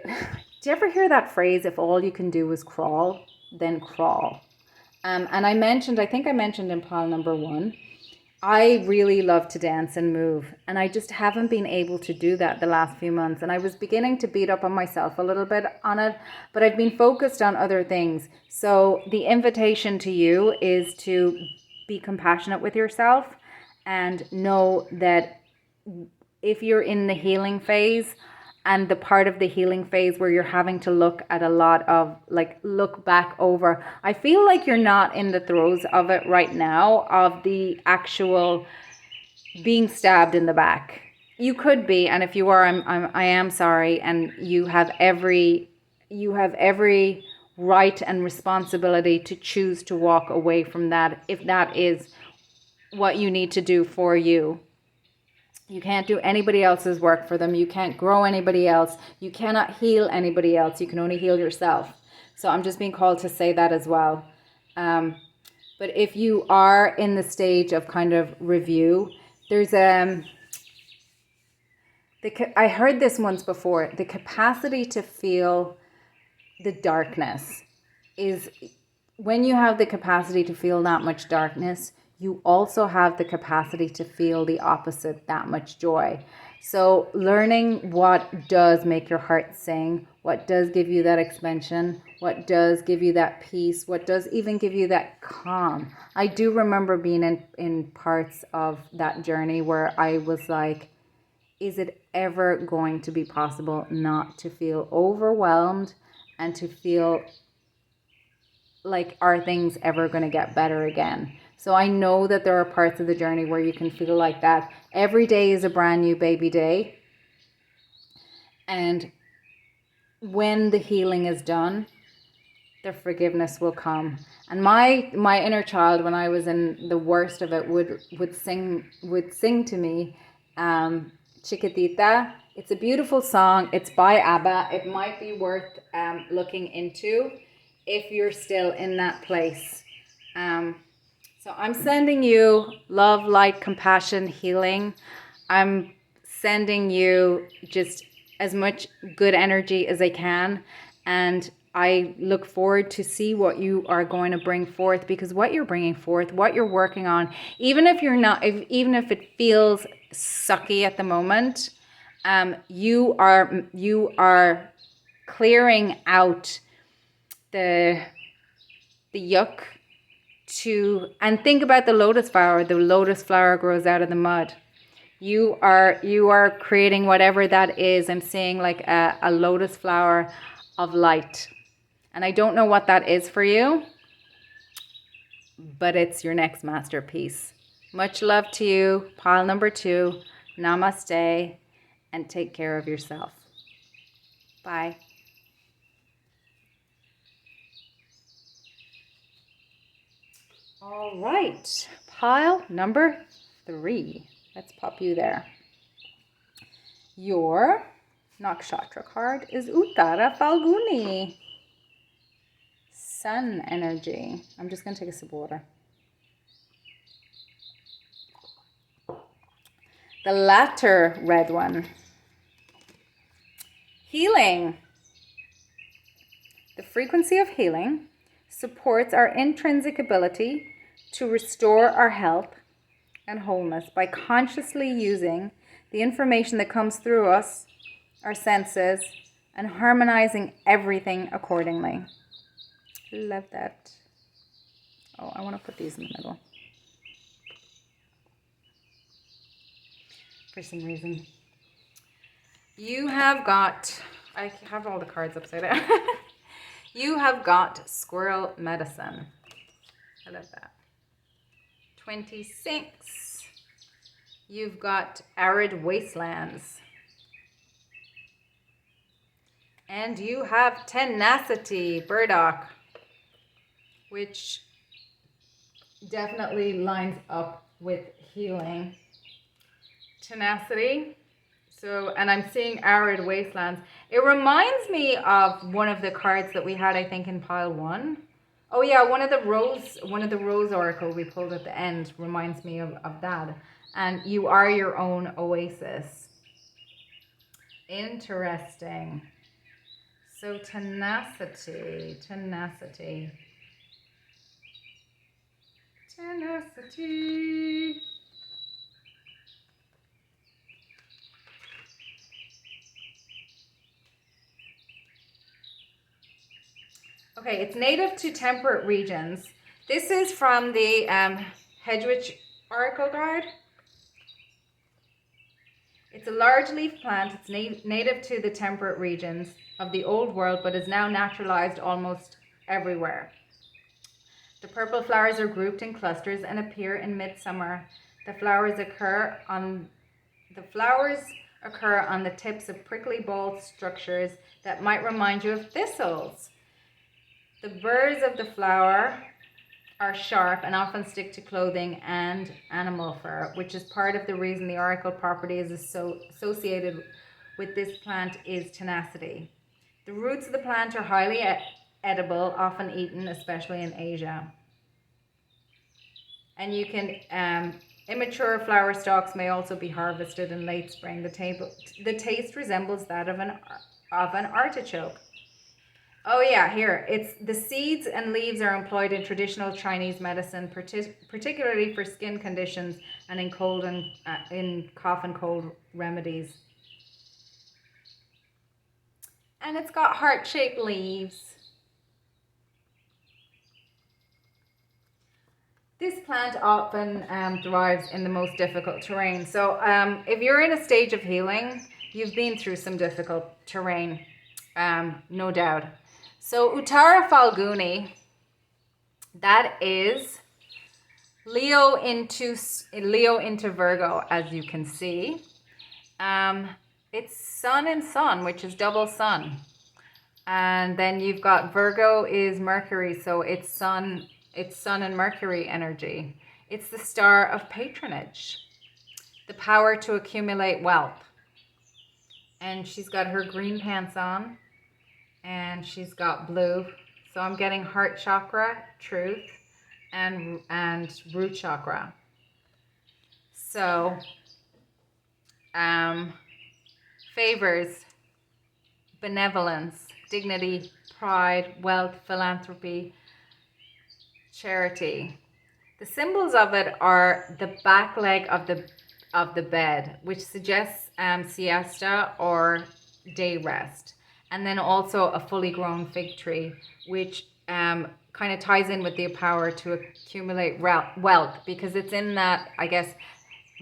S1: you ever hear that phrase? If all you can do is crawl, then crawl. And I think I mentioned in pile number 1, I really love to dance and move, and I just haven't been able to do that the last few months. And I was beginning to beat up on myself a little bit on it, but I've been focused on other things. So the invitation to you is to be compassionate with yourself and know that if you're in the healing phase, and the part of the healing phase where you're having to look at a lot of, look back over, I feel like you're not in the throes of it right now, of the actual being stabbed in the back. You could be, and if you are, I am sorry, and you have every right and responsibility to choose to walk away from that if that is what you need to do for you. You can't do anybody else's work for them. You can't grow anybody else. You cannot heal anybody else. You can only heal yourself. So I'm just being called to say that as well. But if you are in the stage of kind of review, there's I heard this once before. The capacity to feel the darkness is, when you have the capacity to feel that much darkness, you also have the capacity to feel the opposite, that much joy. So learning what does make your heart sing, what does give you that expansion, what does give you that peace, what does even give you that calm. I do remember being in parts of that journey where I was like, is it ever going to be possible not to feel overwhelmed and to feel like, are things ever going to get better again? So I know that there are parts of the journey where you can feel like that. Every day is a brand new baby day. And when the healing is done, the forgiveness will come. And my inner child, when I was in the worst of it, would sing to me, Chiquitita. It's a beautiful song. It's by ABBA. It might be worth looking into if you're still in that place. So I'm sending you love, light, compassion, healing. I'm sending you just as much good energy as I can. And I look forward to see what you are going to bring forth, because what you're bringing forth, what you're working on, even if it feels sucky at the moment, you are clearing out the yuck and think about the lotus flower. The lotus flower grows out of the mud. You are creating whatever that is. I'm seeing like a lotus flower of light. And I don't know what that is for you, but it's your next masterpiece. Much love to you. Pile number 2. Namaste. And take care of yourself. Bye. All right. Pile number 3. Let's pop you there. Your nakshatra card is Uttara Falguni. Sun energy. I'm just going to take a sip of water. The latter red one. Healing. The frequency of healing supports our intrinsic ability to restore our health and wholeness by consciously using the information that comes through us, our senses, and harmonizing everything accordingly. Love that. Oh, I want to put these in the middle for some reason. You have got, I have all the cards upside down. You have got squirrel medicine. I love that. 26. You've got arid wastelands. And you have tenacity, burdock, which definitely lines up with healing. Tenacity. So, and I'm seeing arid wastelands. It reminds me of one of the cards that we had, I think, in pile 1. Oh yeah, one of the rose oracle we pulled at the end reminds me of that. And you are your own oasis. Interesting. So tenacity. Okay, it's native to temperate regions. This is from the Hedwig Oracle card. It's a large leaf plant. It's native to the temperate regions of the old world, but is now naturalized almost everywhere. The purple flowers are grouped in clusters and appear in midsummer. The flowers occur on the tips of prickly ball structures that might remind you of thistles. The burrs of the flower are sharp and often stick to clothing and animal fur, which is part of the reason the oracle property is associated with this plant is tenacity. The roots of the plant are highly edible, often eaten, especially in Asia. And you can, immature flower stalks may also be harvested in late spring. The taste resembles that of an artichoke. Oh yeah, here, it's the seeds and leaves are employed in traditional Chinese medicine, particularly for skin conditions and in cold and in cough and cold remedies. And it's got heart-shaped leaves. This plant often thrives in the most difficult terrain. So if you're in a stage of healing, you've been through some difficult terrain, no doubt. So Uttara Falguni, that is Leo into Virgo, as you can see. It's Sun and Sun, which is double Sun. And then you've got Virgo is Mercury, so it's Sun and Mercury energy. It's the star of patronage, the power to accumulate wealth. And she's got her green pants on. And she's got blue. So I'm getting heart chakra, truth, and root chakra. So favors, benevolence, dignity, pride, wealth, philanthropy, charity. The symbols of it are the back leg of the bed, which suggests siesta or day rest. And then also a fully grown fig tree, which kind of ties in with the power to accumulate wealth, because it's in that, I guess,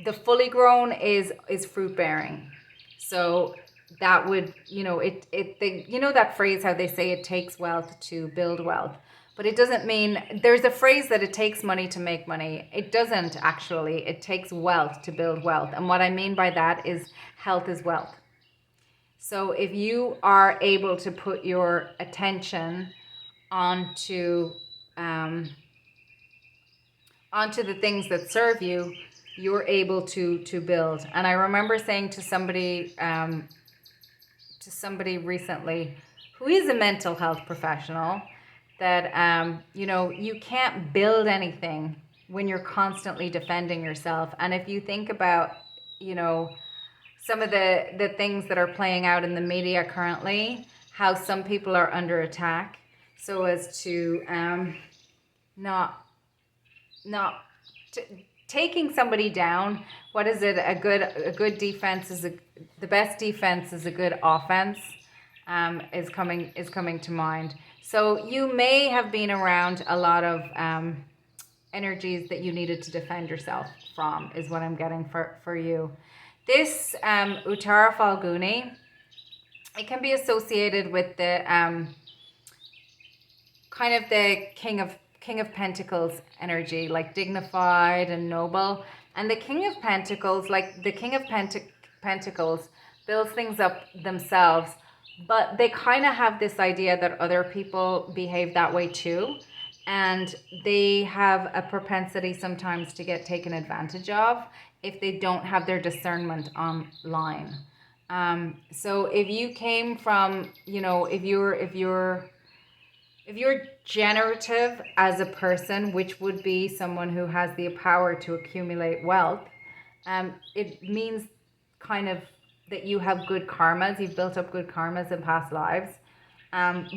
S1: the fully grown is fruit bearing. So that would, you know, that phrase how they say it takes wealth to build wealth. But it doesn't mean, there's a phrase that it takes money to make money. It doesn't actually. It takes wealth to build wealth. And what I mean by that is health is wealth. So if you are able to put your attention onto the things that serve you, you're able to build. And I remember saying to somebody recently who is a mental health professional that you can't build anything when you're constantly defending yourself. And if you think about some of the things that are playing out in the media currently, how some people are under attack, so as to taking somebody down. What is it? A good defense is the best defense is a good offense. Is coming to mind. So you may have been around a lot of energies that you needed to defend yourself from, is what I'm getting for you. This Uttara Falguni, it can be associated with the kind of the King of Pentacles energy, like dignified and noble. And the King of Pentacles, like the King of Pentacles, builds things up themselves, but they kind of have this idea that other people behave that way too. And they have a propensity sometimes to get taken advantage of if they don't have their discernment online. So if you came from, if you're generative as a person, which would be someone who has the power to accumulate wealth, it means kind of that you have good karmas, you've built up good karmas in past lives.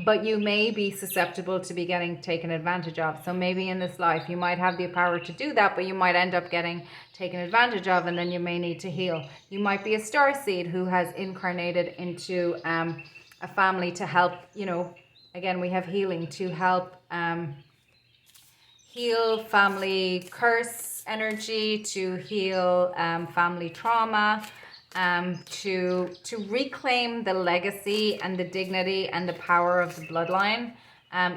S1: But you may be susceptible to be getting taken advantage of. So maybe in this life you might have the power to do that, but you might end up getting taken advantage of, and then you may need to heal. You might be a starseed who has incarnated into a family to help, again, we have healing, to help heal family curse energy, to heal family trauma, to reclaim the legacy and the dignity and the power of the bloodline.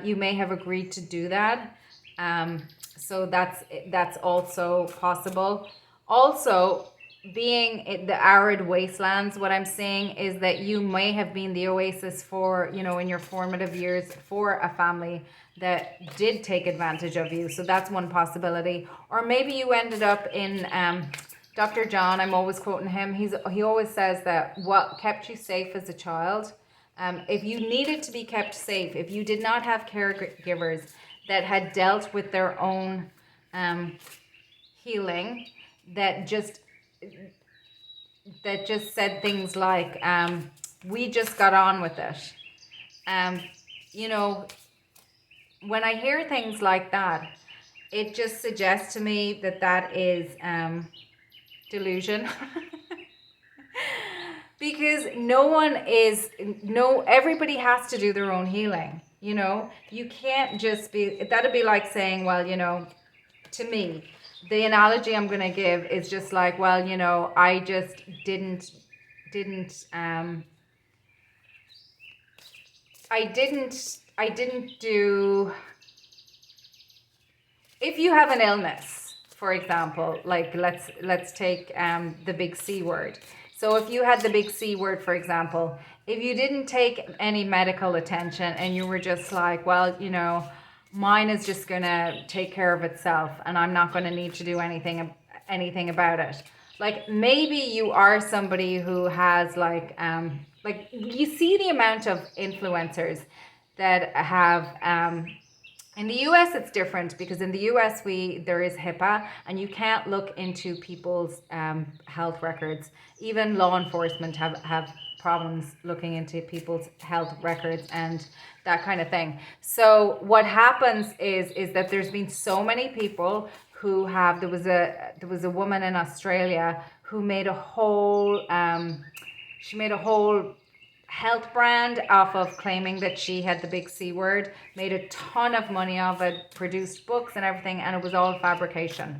S1: You may have agreed to do that. So that's also possible. Also, being in the arid wastelands, what I'm seeing is that you may have been the oasis for, you know, in your formative years for a family that did take advantage of you. So that's one possibility. Or maybe you ended up in Dr. John, I'm always quoting him. He always says that what kept you safe as a child, if you needed to be kept safe, if you did not have caregivers that had dealt with their own healing, that just said things like, we just got on with it. You know, when I hear things like that, it just suggests to me that that is delusion. Because everybody has to do their own healing. You know, you can't just be, that'd be like saying, well, you know, to me, the analogy I'm going to give is just like, well, you know, I just didn't do, if you have an illness, for example, like let's take the big C word. So if you had the big C word, for example, if you didn't take any medical attention and you were just like, well, you know, mine is just going to take care of itself and I'm not going to need to do anything about it. Like maybe you are somebody who has like you see the amount of influencers that have in the US it's different, because in the US there is HIPAA and you can't look into people's health records. Even law enforcement have problems looking into people's health records and that kind of thing. So what happens is that there's been so many people who have, there was a woman in Australia who made a whole health brand off of claiming that she had the big C word, made a ton of money of it, produced books and everything, and it was all fabrication.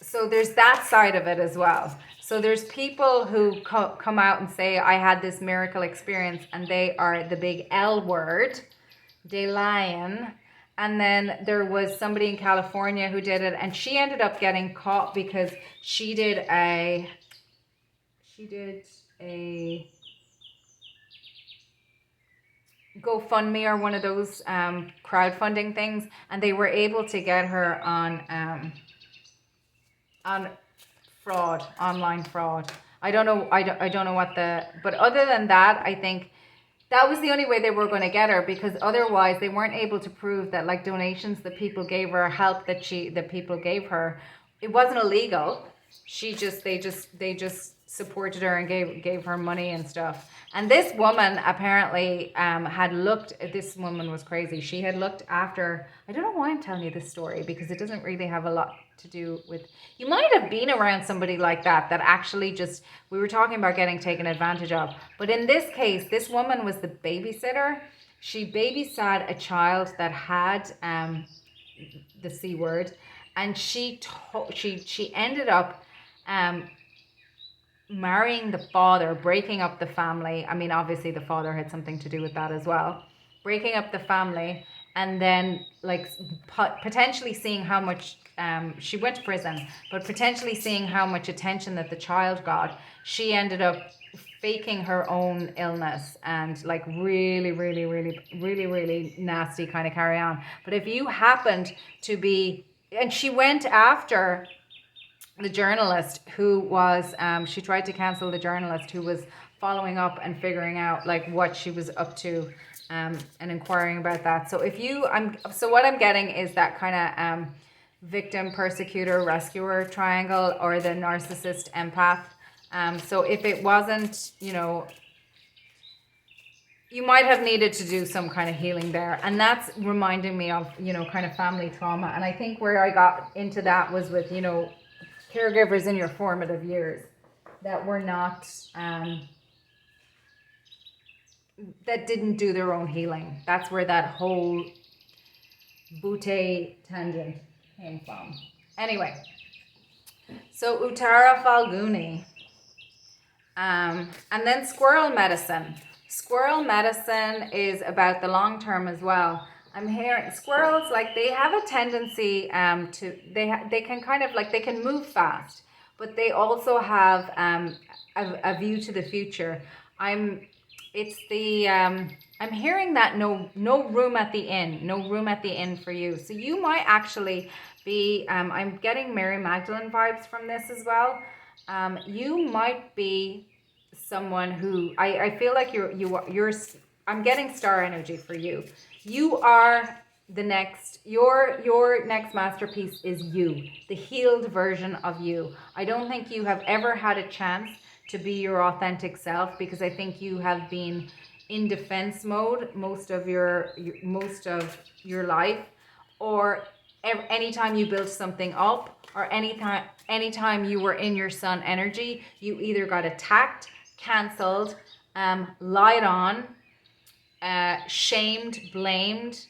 S1: So there's that side of it as well. So there's people who come out and say, I had this miracle experience, and they are the big L word, de lion. And then there was somebody in California who did it, and she ended up getting caught because she did a GoFundMe or one of those crowdfunding things, and they were able to get her on fraud, online fraud. I don't know what but other than that, I think that was the only way they were going to get her, because otherwise they weren't able to prove that like donations that people gave her, help that people gave her, it wasn't illegal. They just supported her and gave her money and stuff. And this woman apparently this woman was crazy. She had looked after, I don't know why I'm telling you this story, because it doesn't really have a lot to do with, you might have been around somebody like that actually just, we were talking about getting taken advantage of. But in this case, this woman was the babysitter. She babysat a child that had the C word, and she ended up marrying the father, breaking up the family. I mean, obviously the father had something to do with that as well. Breaking up the family, and then like potentially seeing how much, she went to prison, but potentially seeing how much attention that the child got, she ended up faking her own illness and like really, really, really, really, really nasty kind of carry on. But if you happened to be, and she went after the journalist who was, she tried to cancel the journalist who was following up and figuring out like what she was up to, and inquiring about that. So so what I'm getting is that kind of victim, persecutor, rescuer triangle, or the narcissist empath. So if it wasn't, you know, you might have needed to do some kind of healing there. And that's reminding me of, you know, kind of family trauma. And I think where I got into that was with, you know, caregivers in your formative years that were not, that didn't do their own healing. That's where that whole Butte tangent came from. Anyway, so Uttara Falguni. And then squirrel medicine. Squirrel medicine is about the long term as well. I'm hearing squirrels, like they have a tendency they can kind of like, they can move fast, but they also have a view to the future. I'm it's the I'm hearing that no room at the inn, no room at the inn for you. So you might actually be I'm getting Mary Magdalene vibes from this as well. You might be someone who I feel like you're I'm getting star energy for you. You are the next, your next masterpiece is you, the healed version of you. I don't think you have ever had a chance to be your authentic self, because I think you have been in defense mode most of your life, or anytime you built something up, or anytime you were in your sun energy, you either got attacked, cancelled, lied on, shamed, blamed.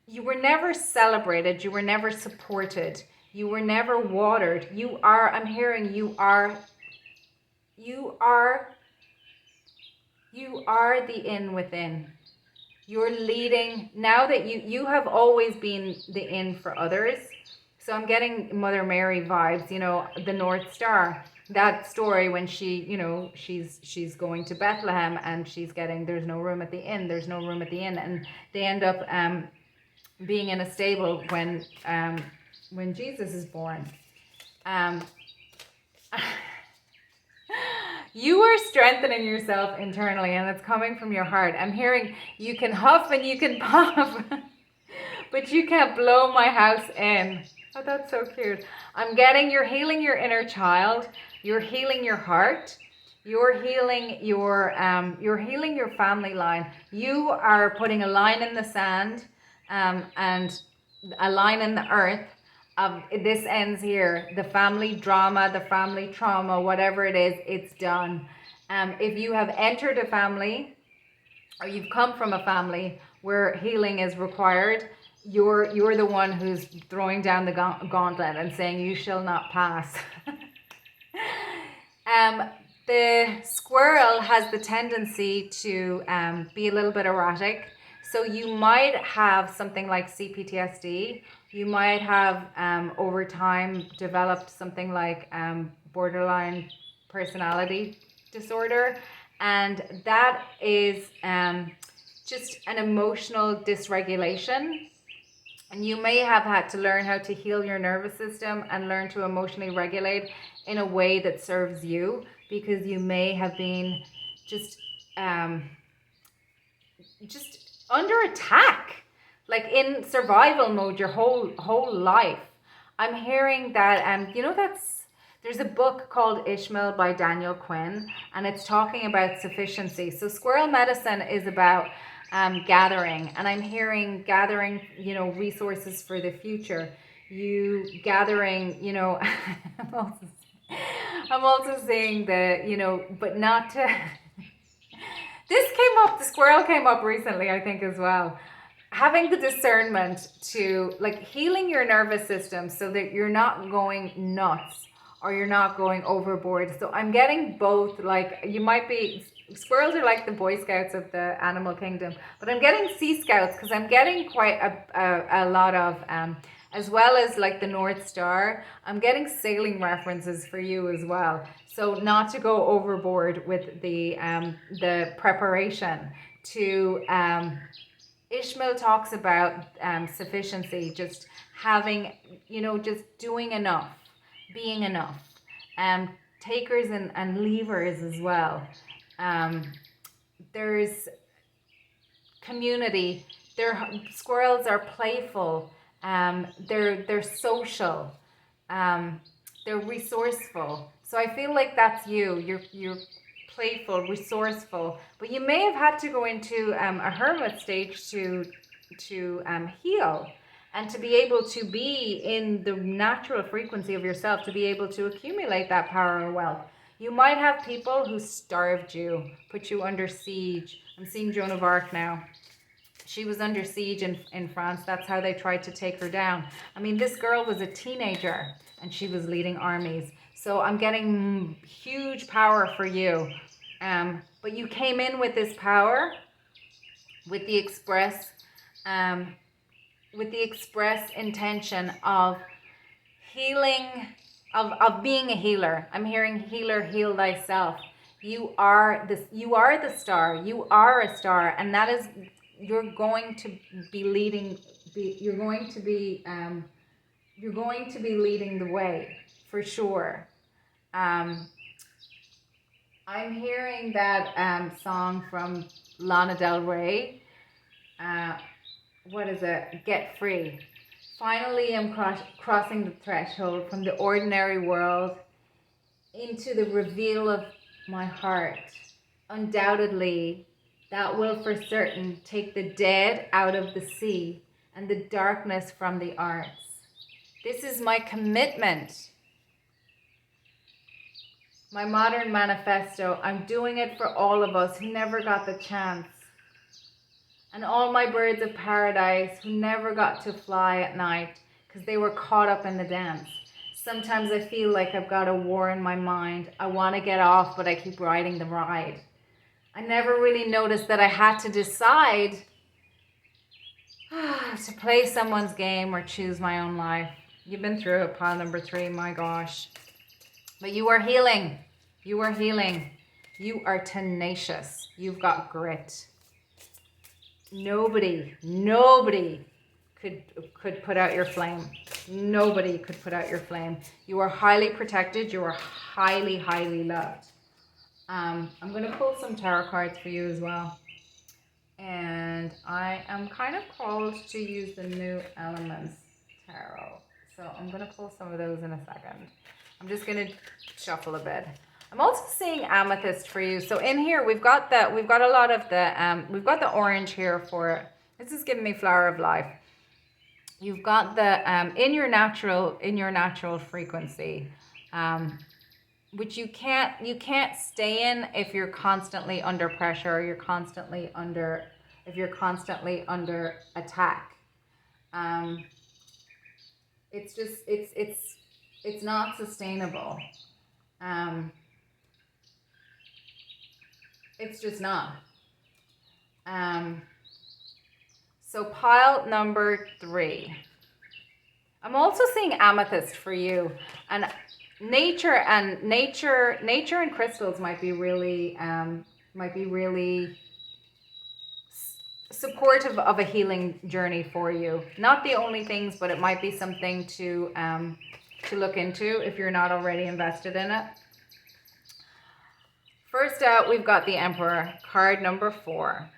S1: You were never celebrated. You were never supported. You were never watered. I'm hearing you are the in within. You're leading now that you have always been the in for others. So I'm getting Mother Mary vibes, the North Star. That story when she's going to Bethlehem and she's getting, there's no room at the inn, and they end up being in a stable when Jesus is born. You are strengthening yourself internally, and it's coming from your heart. I'm hearing you can huff and you can puff, but you can't blow my house in. Oh, that's so cute. I'm getting, you're healing your inner child. You're healing your heart. You're healing your family line. You are putting a line in the sand, and a line in the earth. This ends here. The family drama, the family trauma, whatever it is, it's done. If you have entered a family, or you've come from a family where healing is required, you're the one who's throwing down the gauntlet and saying you shall not pass. The squirrel has the tendency to be a little bit erratic. So you might have something like CPTSD. You might have over time developed something like borderline personality disorder. And that is just an emotional dysregulation. And you may have had to learn how to heal your nervous system and learn to emotionally regulate in a way that serves you, because you may have been just under attack, like in survival mode your whole life. I'm hearing that there's a book called Ishmael by Daniel Quinn, and it's talking about sufficiency. So squirrel medicine is about gathering, and I'm hearing gathering, resources for the future. You gathering, I'm also saying that, but not to. This came up, the squirrel came up recently, I think, as well. Having the discernment to, like, healing your nervous system so that you're not going nuts or you're not going overboard. So I'm getting both, like, you might be, squirrels are like the Boy Scouts of the animal kingdom, but I'm getting Sea Scouts, because I'm getting quite a lot of, as well as like the North Star, I'm getting sailing references for you as well. So not to go overboard with the preparation to, Ishmael talks about sufficiency, just having, just doing enough, being enough, takers and leavers as well. There's community. Squirrels are playful. They're social. They're resourceful. So I feel like that's you. You're playful, resourceful, but you may have had to go into a hermit stage to heal, and to be able to be in the natural frequency of yourself, to be able to accumulate that power and wealth. You might have people who starved you, put you under siege. I'm seeing Joan of Arc now. She was under siege in France. That's how they tried to take her down. I mean, this girl was a teenager and she was leading armies. So I'm getting huge power for you. But you came in with this power, with the express with the express intention of healing, of being a healer. I'm hearing healer, heal thyself. You are this, you are the star. You are a star, and that is, you're going to be leading, you're going to be leading the way for sure. I'm hearing that song from Lana Del Rey. What is it? Get Free. Finally, I'm crossing the threshold from the ordinary world into the reveal of my heart. Undoubtedly, that will for certain take the dead out of the sea and the darkness from the arts. This is my commitment. My modern manifesto. I'm doing it for all of us who never got the chance. And all my birds of paradise who never got to fly at night because they were caught up in the dance. Sometimes I feel like I've got a war in my mind. I want to get off, but I keep riding the ride. I never really noticed that I had to decide to play someone's game or choose my own life. You've been through it, pile number 3, my gosh. But you are healing. You are healing. You are tenacious. You've got grit. Nobody could put out your flame. Nobody could put out your flame. You are highly protected. You are highly, highly loved. I'm going to pull some tarot cards for you as well. And I am kind of called to use the New Elements Tarot. So I'm going to pull some of those in a second. I'm just going to shuffle a bit. I'm also seeing amethyst for you. So in here we've got a lot of the we've got the orange here for, this is giving me flower of life. You've got the in your natural frequency, which you can't stay in if you're constantly under pressure, or if you're constantly under attack. It's just it's not sustainable. It's just not. So pile number 3. I'm also seeing amethyst for you, and nature and crystals might be really supportive of a healing journey for you. Not the only things, but it might be something to look into if you're not already invested in it. First out, we've got the Emperor, card number 4.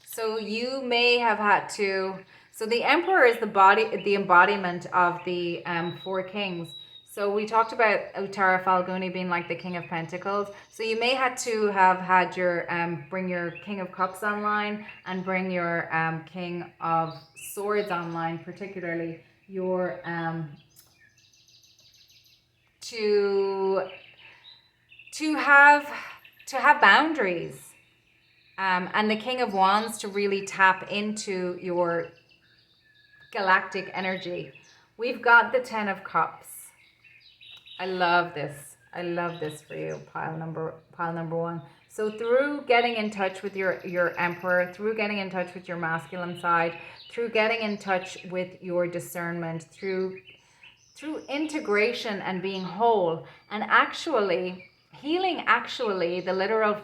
S1: So you may have had to, so the Emperor is the embodiment of the 4 kings. So we talked about Uttara Falguni being like the King of Pentacles. So you may have to have had your, bring your King of Cups online and bring your King of Swords online, particularly your, to have boundaries, and the King of Wands to really tap into your galactic energy. We've got the 10 of Cups. I love this. I love this for you, pile number 1. So through getting in touch with your Emperor, through getting in touch with your masculine side, through getting in touch with your discernment, through integration and being whole, and actually healing, the literal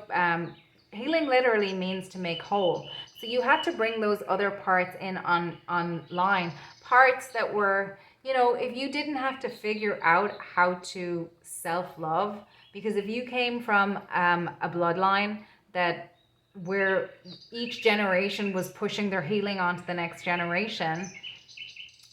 S1: healing literally means to make whole. So you had to bring those other parts in online, parts that were, if you didn't have to figure out how to self-love, because if you came from a bloodline that where each generation was pushing their healing onto the next generation,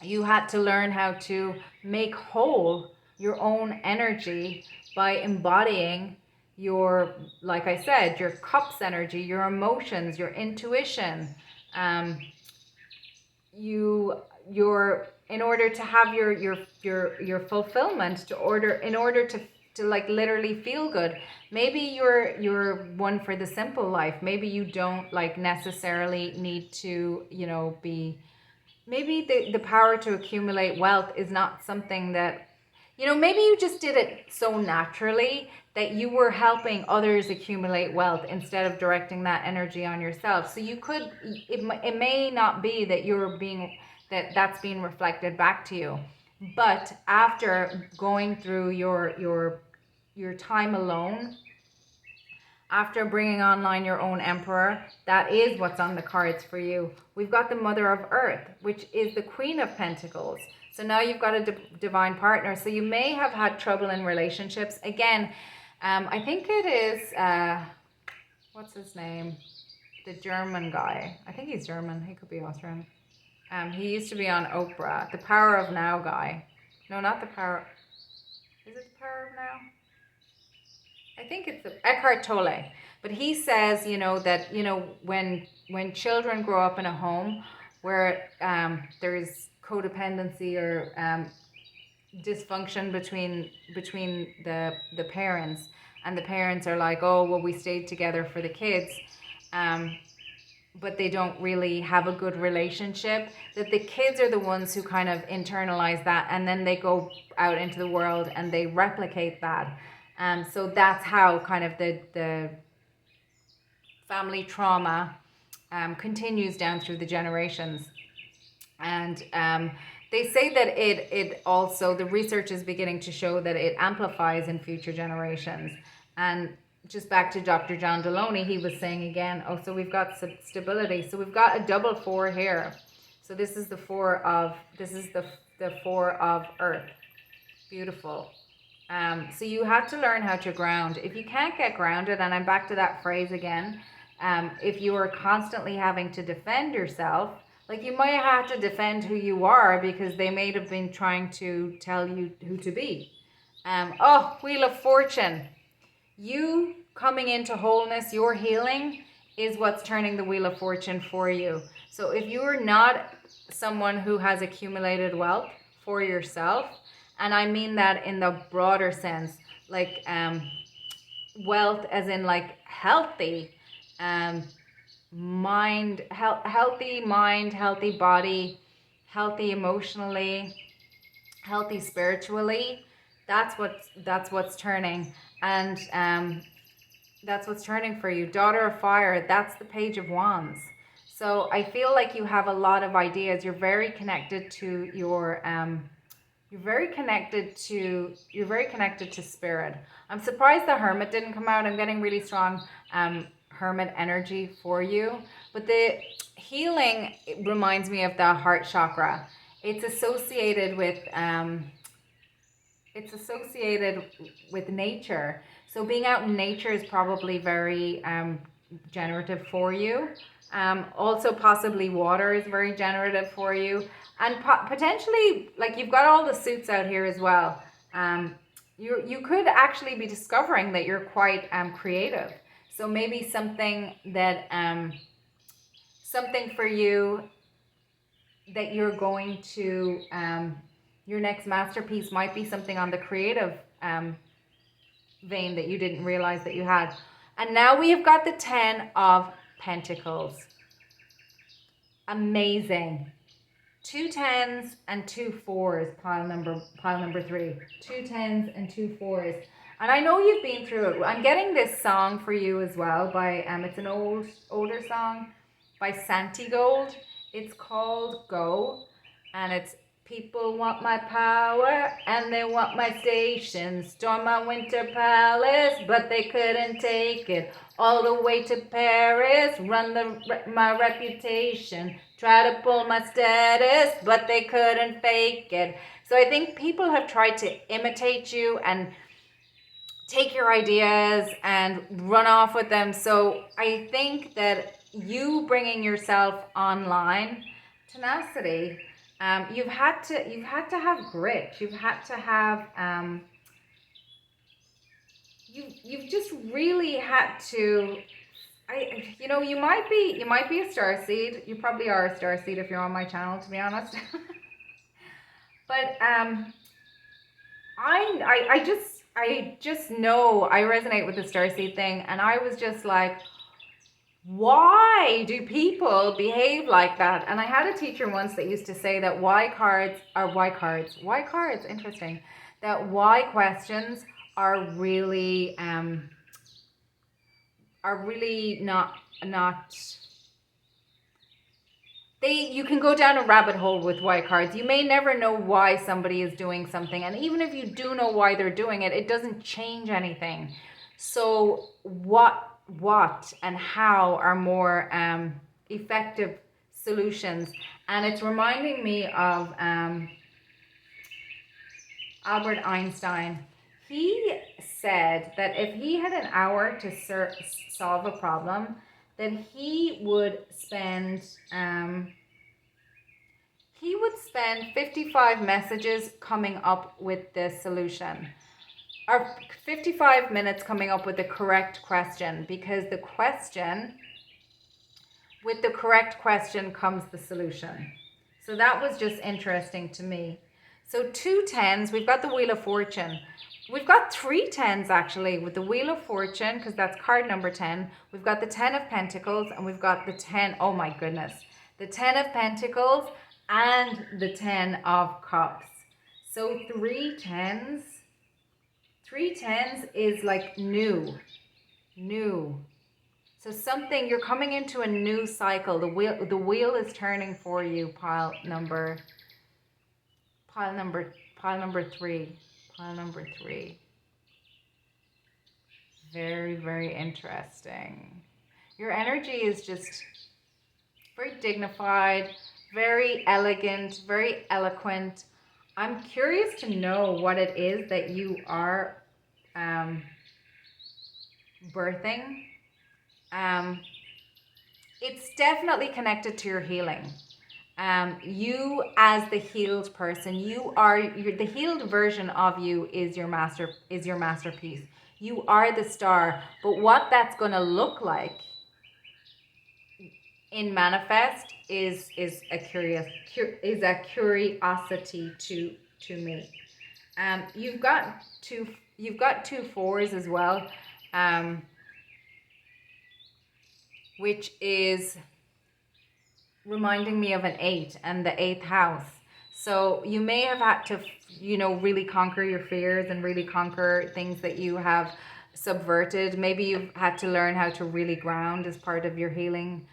S1: you had to learn how to make whole your own energy by embodying your, like I said, your cups energy, your emotions, your intuition. In order to have your fulfillment, in order to like literally feel good. Maybe you're one for the simple life. Maybe you don't like necessarily need to, be, maybe the power to accumulate wealth is not something that, You know, maybe you just did it so naturally that you were helping others accumulate wealth instead of directing that energy on yourself. So you could, it may not be that that's being reflected back to you. But after going through your time alone, after bringing online your own emperor, that is what's on the cards for you. We've got the Mother of Earth, which is the Queen of Pentacles. So now you've got a divine partner. So you may have had trouble in relationships. Again, I think it is, what's his name? The German guy. I think he's German. He could be Austrian. He used to be on Oprah. The Power of Now guy. No, not the Power. Is it the Power of Now? I think it's Eckhart Tolle. But he says, you know, that, you know, when children grow up in a home where there's codependency or dysfunction between the parents, and the parents are like, oh, well, we stayed together for the kids, but they don't really have a good relationship, that the kids are the ones who kind of internalize that, and then they go out into the world and they replicate that. So that's how kind of the family trauma continues down through the generations. And they say that it also, the research is beginning to show that it amplifies in future generations. And just back to Dr. John Deloney, he was saying again, oh, so we've got stability. So we've got a double 4 here. So this is the 4 of, the 4 of Earth. Beautiful. So you have to learn how to ground. If you can't get grounded, and I'm back to that phrase again, if you are constantly having to defend yourself, like you might have to defend who you are because they may have been trying to tell you who to be. Oh, Wheel of Fortune. You coming into wholeness, your healing is what's turning the Wheel of Fortune for you. So if you are not someone who has accumulated wealth for yourself, and I mean that in the broader sense, like wealth as in like healthy, healthy mind, healthy body, healthy emotionally, healthy spiritually, that's what's turning. And that's what's turning for you. Daughter of Fire, that's the Page of Wands. So I feel like you have a lot of ideas. You're very connected to your you're very connected to spirit. I'm surprised the Hermit didn't come out. I'm getting really strong Hermit energy for you. But the healing, it reminds me of the heart chakra. It's associated with nature. So being out in nature is probably very generative for you. Also possibly water is very generative for you. And potentially, like you've got all the suits out here as well. You could actually be discovering that you're quite creative. So maybe something that, something for you that you're going to, your next masterpiece might be something on the creative vein that you didn't realize that you had. And now we have got the 10 of Pentacles. Amazing. 2 10s and 2 4s, pile number 3. 2 10s and 2 4s. And I know you've been through it. I'm getting this song for you as well by it's an older song by Santigold. It's called Go, and it's people want my power and they want my station. Storm my winter palace, but they couldn't take it. All the way to Paris, run my reputation. Try to pull my status, but they couldn't fake it. So I think people have tried to imitate you and take your ideas and run off with them. So I think that you bringing yourself online, tenacity, you've had to have grit. You've had to have you've just really had to. You might be a starseed. You probably are a starseed if you're on my channel, to be honest. But I just know I resonate with the starseed thing, and I was just like, why do people behave like that? And I had a teacher once that used to say that why cards, interesting, that why questions are really not you can go down a rabbit hole with why cards. You may never know why somebody is doing something, and even if you do know why they're doing it, it doesn't change anything. So what and how are more effective solutions? And it's reminding me of Albert Einstein. He said that if he had an hour to solve a problem, then he would spend 55 messages coming up with the solution, or 55 minutes coming up with the correct question, because with the correct question comes the solution. So that was just interesting to me. So 2 10s, we've got the Wheel of Fortune. We've got 3 10s actually with the Wheel of Fortune, because that's card number 10. We've got the 10 of Pentacles, and we've got the 10, oh my goodness, the 10 of Pentacles and the 10 of Cups. So 3 10s. 3 10s is like new. So something, you're coming into a new cycle. The wheel is turning for you, pile number 3. Pile number 3. Very, very interesting. Your energy is just very dignified, very elegant, very eloquent. I'm curious to know what it is that you are birthing. It's definitely connected to your healing. You as the healed person, the healed version of you is your masterpiece. You are the star, but what that's going to look like in manifest is a curiosity to me. You've got two 4s as well, which is reminding me of an 8 and the 8th house. So you may have had to, really conquer your fears and really conquer things that you have subverted. Maybe you've had to learn how to really ground as part of your healing,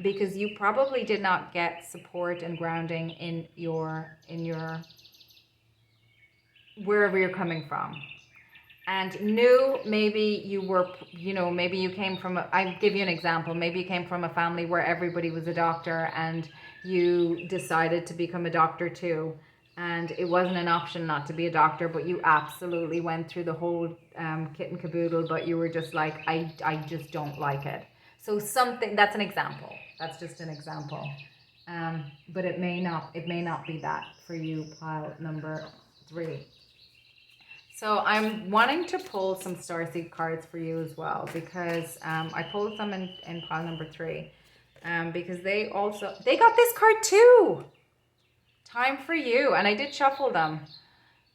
S1: because you probably did not get support and grounding in your wherever you're coming from. And new, maybe you were, maybe you came from, I'll give you an example. Maybe you came from a family where everybody was a doctor and you decided to become a doctor too. And it wasn't an option not to be a doctor, but you absolutely went through the whole kit and caboodle, but you were just like, I just don't like it. So that's an example. That's just an example. But it may not be that for you, pile number 3. So I'm wanting to pull some starseed cards for you as well, because I pulled some in pile number 3, because they got this card too. Time for you, and I did shuffle them.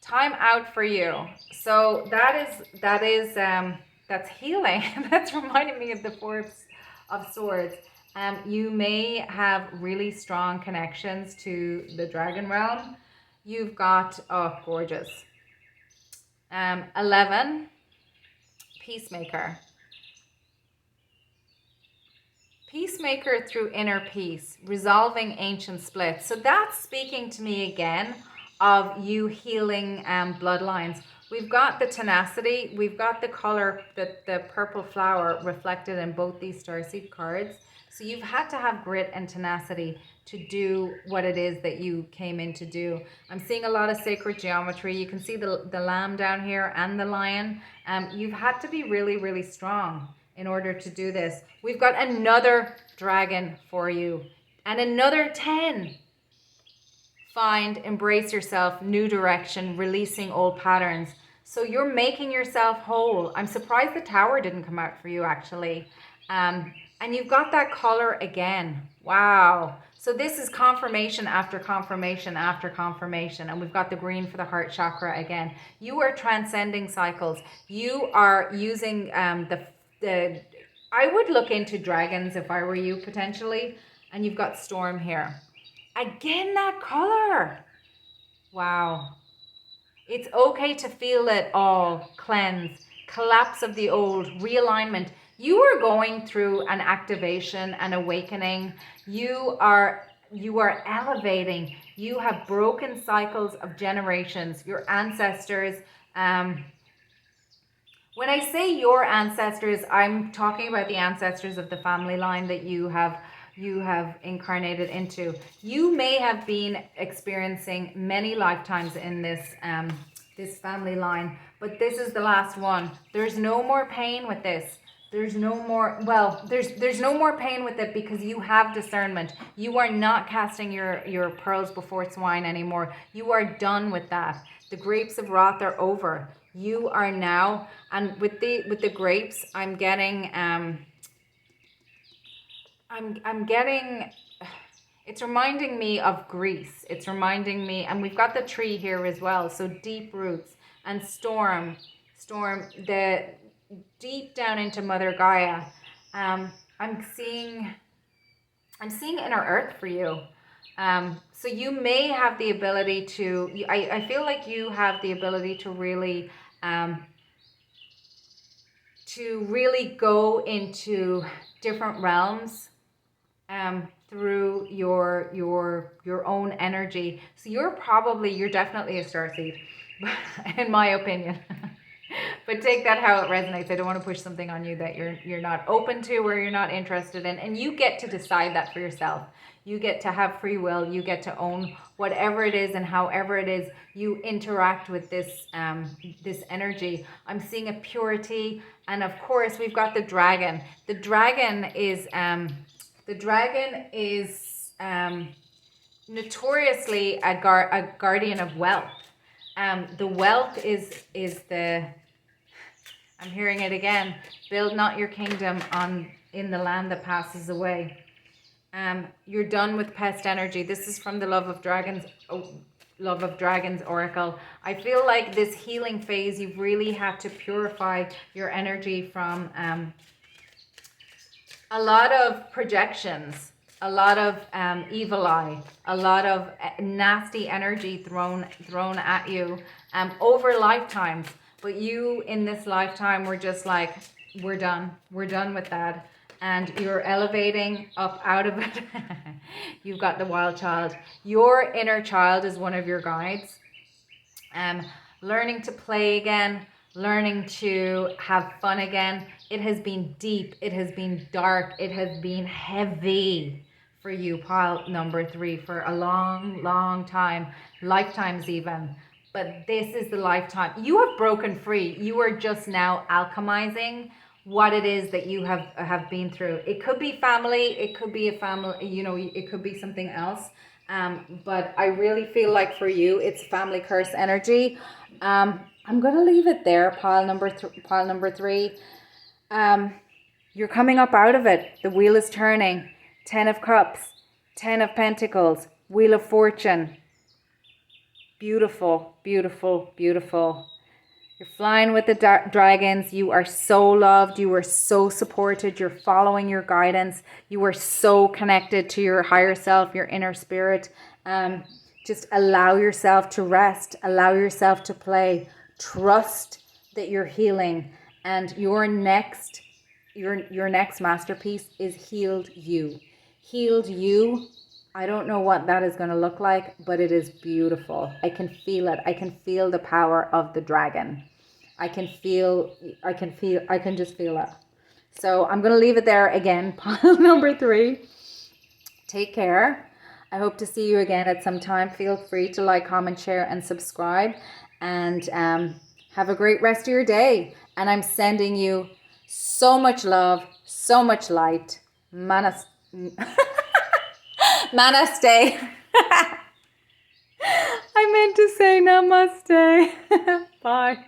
S1: Time out for you. So that's healing. That's reminding me of the 4 of Swords. You may have really strong connections to the dragon realm. You've got, oh, gorgeous. 11, Peacemaker. Peacemaker through inner peace, resolving ancient splits. So that's speaking to me again of you healing bloodlines. We've got the tenacity, we've got the color, the purple flower reflected in both these starseed cards. So you've had to have grit and tenacity to do what it is that you came in to do. I'm seeing a lot of sacred geometry. You can see the lamb down here and the lion. You've had to be really, really strong in order to do this. We've got another dragon for you and another 10. Find, embrace yourself, new direction, releasing old patterns. So you're making yourself whole. I'm surprised the tower didn't come out for you actually. And you've got that color again. Wow. So this is confirmation after confirmation after confirmation. And we've got the green for the heart chakra again. You are transcending cycles. You are using I would look into dragons if I were you potentially. And you've got storm here. Again, that color. Wow. It's okay to feel it all. Cleanse, collapse of the old, realignment. You are going through an activation, an awakening. You are elevating. You have broken cycles of generations. Your ancestors. When I say your ancestors, I'm talking about the ancestors of the family line that you have incarnated into. You may have been experiencing many lifetimes in this this family line, but this is the last one. There's no more pain with this. There's no more, well, there's no more pain with it because you have discernment. You are not casting your pearls before swine anymore. You are done with that. The grapes of wrath are over. You are now, and with the grapes, I'm getting it's reminding me of Greece. It's reminding me, and we've got the tree here as well. So deep roots and storm, the deep down into Mother Gaia. I'm seeing inner earth for you. So you may have the ability to, I feel like you have the ability to really go into different realms through your own energy. So you're definitely a starseed, in my opinion. But take that how it resonates. I don't want to push something on you that you're not open to or you're not interested in, and you get to decide that for yourself. You get to have free will. You get to own whatever it is and however it is you interact with this this energy. I'm seeing a purity, and of course we've got the dragon. The dragon is notoriously a guardian of wealth. The wealth is the, I'm hearing it again. Build not your kingdom in the land that passes away. You're done with pest energy. This is from the Love of Dragons Oracle. I feel like this healing phase, you really have to purify your energy from a lot of projections, a lot of evil eye, a lot of nasty energy thrown at you over lifetimes. But you in this lifetime were just like, we're done with that. And you're elevating up out of it. You've got the wild child. Your inner child is one of your guides. Learning to play again, learning to have fun again. It has been deep, it has been dark, it has been heavy for you, pile number 3, for a long time, lifetimes even. But this is the lifetime. You have broken free. You are just now alchemizing what it is that you have been through. It could be family, it could be a family, it could be something else. But I really feel like for you, it's family curse energy. I'm going to leave it there, pile number 3. You're coming up out of it. The wheel is turning. 10 of Cups, 10 of Pentacles, Wheel of Fortune. Beautiful, beautiful, beautiful. You're flying with the dragons. You are so loved. You are so supported. You're following your guidance. You are so connected to your higher self, your inner spirit. Just allow yourself to rest. Allow yourself to play. Trust that you're healing. And your next masterpiece is healed you. Healed you. I don't know what that is going to look like, but it is beautiful. I can feel it. I can feel the power of the dragon. I can just feel it. So I'm going to leave it there again. Pile number 3. Take care. I hope to see you again at some time. Feel free to like, comment, share, and subscribe. And have a great rest of your day. And I'm sending you so much love, so much light. Namaste. I meant to say namaste. Bye.